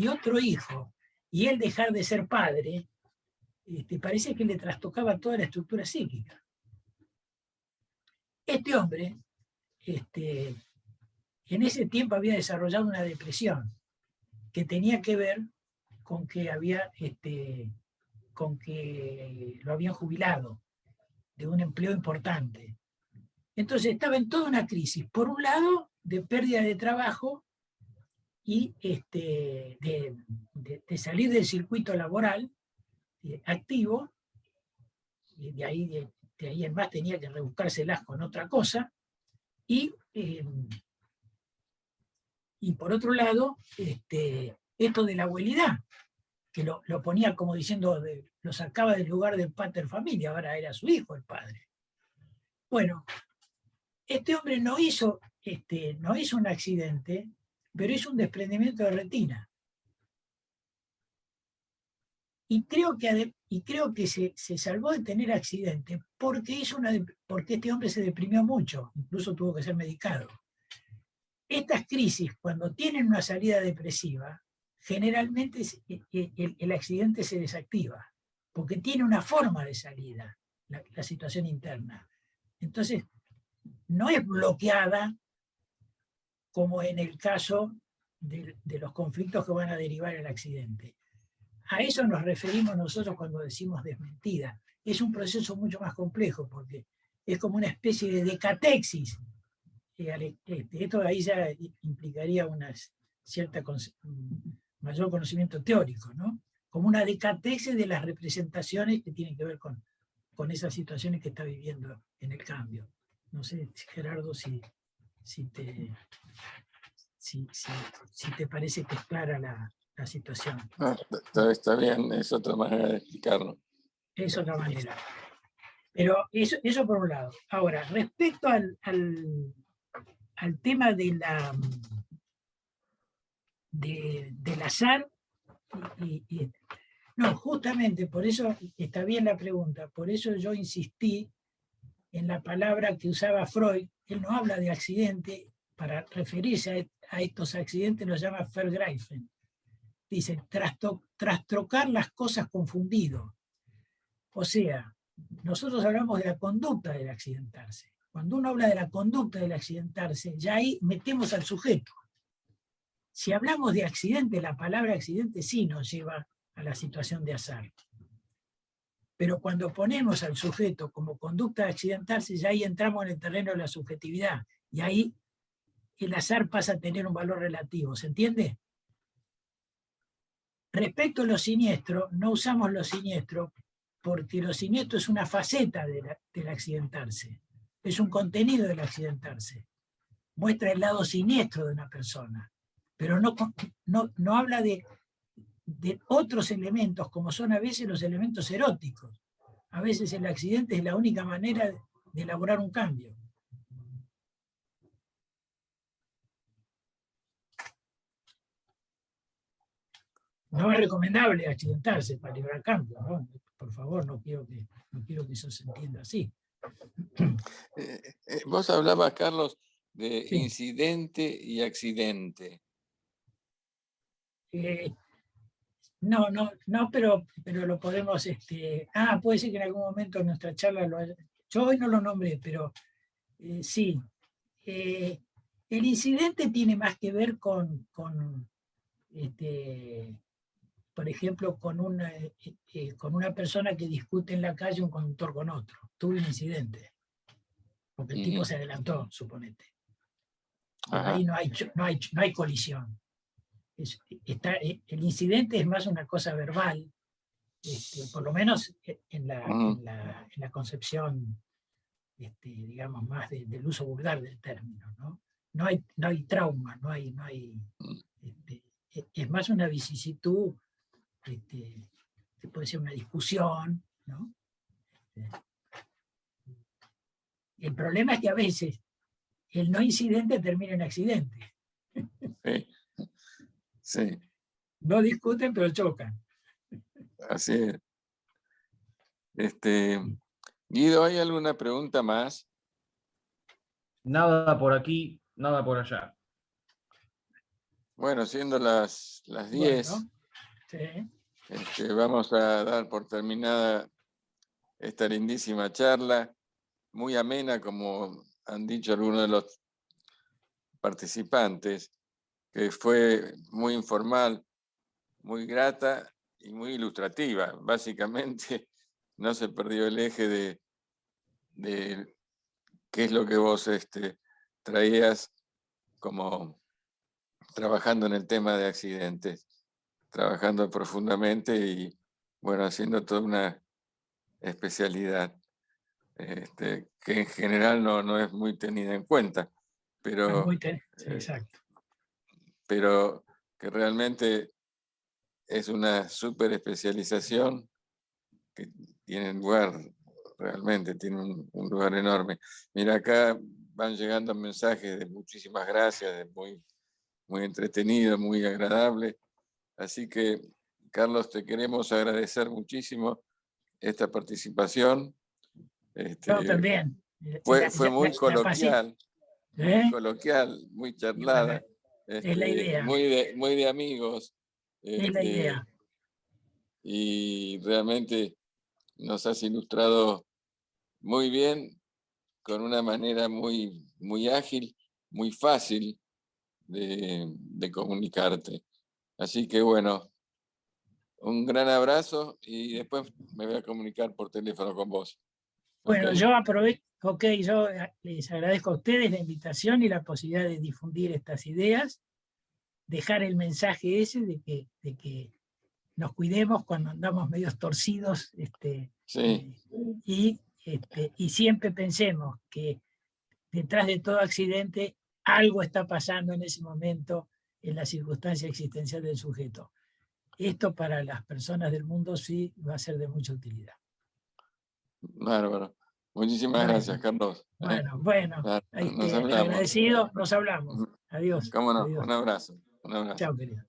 otro hijo, y él dejar de ser padre, parece que le trastocaba toda la estructura psíquica. Este hombre, en ese tiempo había desarrollado una depresión que tenía que ver con que con que lo habían jubilado de un empleo importante. Entonces estaba en toda una crisis, por un lado, de pérdida de trabajo y de salir del circuito laboral activo, y de ahí en más tenía que rebuscárselas con otra cosa, y por otro lado, esto de la abuelidad, que lo ponía como diciendo, lo sacaba del lugar del pater familia, ahora era su hijo el padre. Bueno, este hombre no hizo un accidente, pero hizo un desprendimiento de retina. Y creo que se salvó de tener accidente porque, porque este hombre se deprimió mucho, incluso tuvo que ser medicado. Estas crisis, cuando tienen una salida depresiva, generalmente el accidente se desactiva, porque tiene una forma de salida, la situación interna. Entonces, no es bloqueada como en el caso de los conflictos que van a derivar el accidente. A eso nos referimos nosotros cuando decimos desmentida. Es un proceso mucho más complejo porque es como una especie de decatexis. Esto ahí ya implicaría una cierta mayor conocimiento teórico, ¿no? Como una decatexis de las representaciones que tienen que ver con esas situaciones que está viviendo en el cambio. No sé, Gerardo, si te parece que es clara la situación. No, está bien, es otra manera de explicarlo. Es otra manera. Pero eso por un lado. Ahora, respecto al tema del azar, no, justamente por eso está bien la pregunta, por eso yo insistí en la palabra que usaba Freud. Él no habla de accidente, para referirse a estos accidentes los llama Vergreifen. Dice, trastrocar las cosas confundido. O sea, nosotros hablamos de la conducta del accidentarse. Cuando uno habla de la conducta del accidentarse, ya ahí metemos al sujeto. Si hablamos de accidente, la palabra accidente sí nos lleva a la situación de azar. Pero cuando ponemos al sujeto como conducta de accidentarse, ya ahí entramos en el terreno de la subjetividad. Y ahí el azar pasa a tener un valor relativo. ¿Se entiende? Respecto a lo siniestro, no usamos lo siniestro porque lo siniestro es una faceta del accidentarse. Es un contenido del accidentarse. Muestra el lado siniestro de una persona. Pero no habla de otros elementos, como son a veces los elementos eróticos. A veces el accidente es la única manera de elaborar un cambio. No es recomendable accidentarse para librar cambio, ¿no? Por favor, no quiero que eso se entienda así. Vos hablabas, Carlos, de Sí. incidente y accidente. No, pero lo podemos, puede ser que en algún momento en nuestra charla yo hoy no lo nombré, pero sí. El incidente tiene más que ver con por ejemplo, con una persona que discute en la calle un conductor con otro. Tuve un incidente, porque el tipo se adelantó, suponete. Ajá. Ahí no hay colisión. El incidente es más una cosa verbal, por lo menos en la concepción, digamos, más del uso vulgar del término, ¿no? No hay trauma, es más una vicisitud, que puede ser una discusión, ¿no? El problema es que a veces el no incidente termina en accidente. Sí. Sí. No discuten, pero chocan. Así es. Guido, ¿hay alguna pregunta más? Nada por aquí, nada por allá. Bueno, siendo las 10, Bueno, sí. Vamos a dar por terminada esta lindísima charla, muy amena, como han dicho algunos de los participantes. que fue muy informal, muy grata y muy ilustrativa. Básicamente no se perdió el eje de qué es lo que vos traías como trabajando en el tema de accidentes, trabajando profundamente y, bueno, haciendo toda una especialidad que en general no es muy tenida en cuenta, pero, Sí, eh, exacto. pero que realmente es una súper especialización que tiene lugar, realmente tiene un lugar enorme. Mira, acá van llegando mensajes de muchísimas gracias, de muy entretenido, muy agradable. Así que, Carlos, te queremos agradecer muchísimo esta participación. Yo también. Fue muy coloquial, ¿Eh? muy Y bueno, charlada, es la idea, muy de amigos. es la idea. Y realmente nos has ilustrado muy bien, con una manera muy ágil, muy fácil de comunicarte. Así que bueno, un gran abrazo y después me voy a comunicar por teléfono con vos. ¿Ok? Bueno, yo aprovecho, yo les agradezco a ustedes la invitación y la posibilidad de difundir estas ideas, dejar el mensaje ese de que nos cuidemos cuando andamos medios torcidos, Sí, y siempre pensemos que detrás de todo accidente algo está pasando en ese momento en la circunstancia existencial del sujeto. Esto para las personas del mundo sí va a ser de mucha utilidad. bárbaro. Muchísimas Bueno, gracias, Carlos. bueno, Claro, nos hablamos. agradecido, nos hablamos. Adiós, ¿Cómo no? adiós. Un abrazo. Un abrazo. Chao, querido.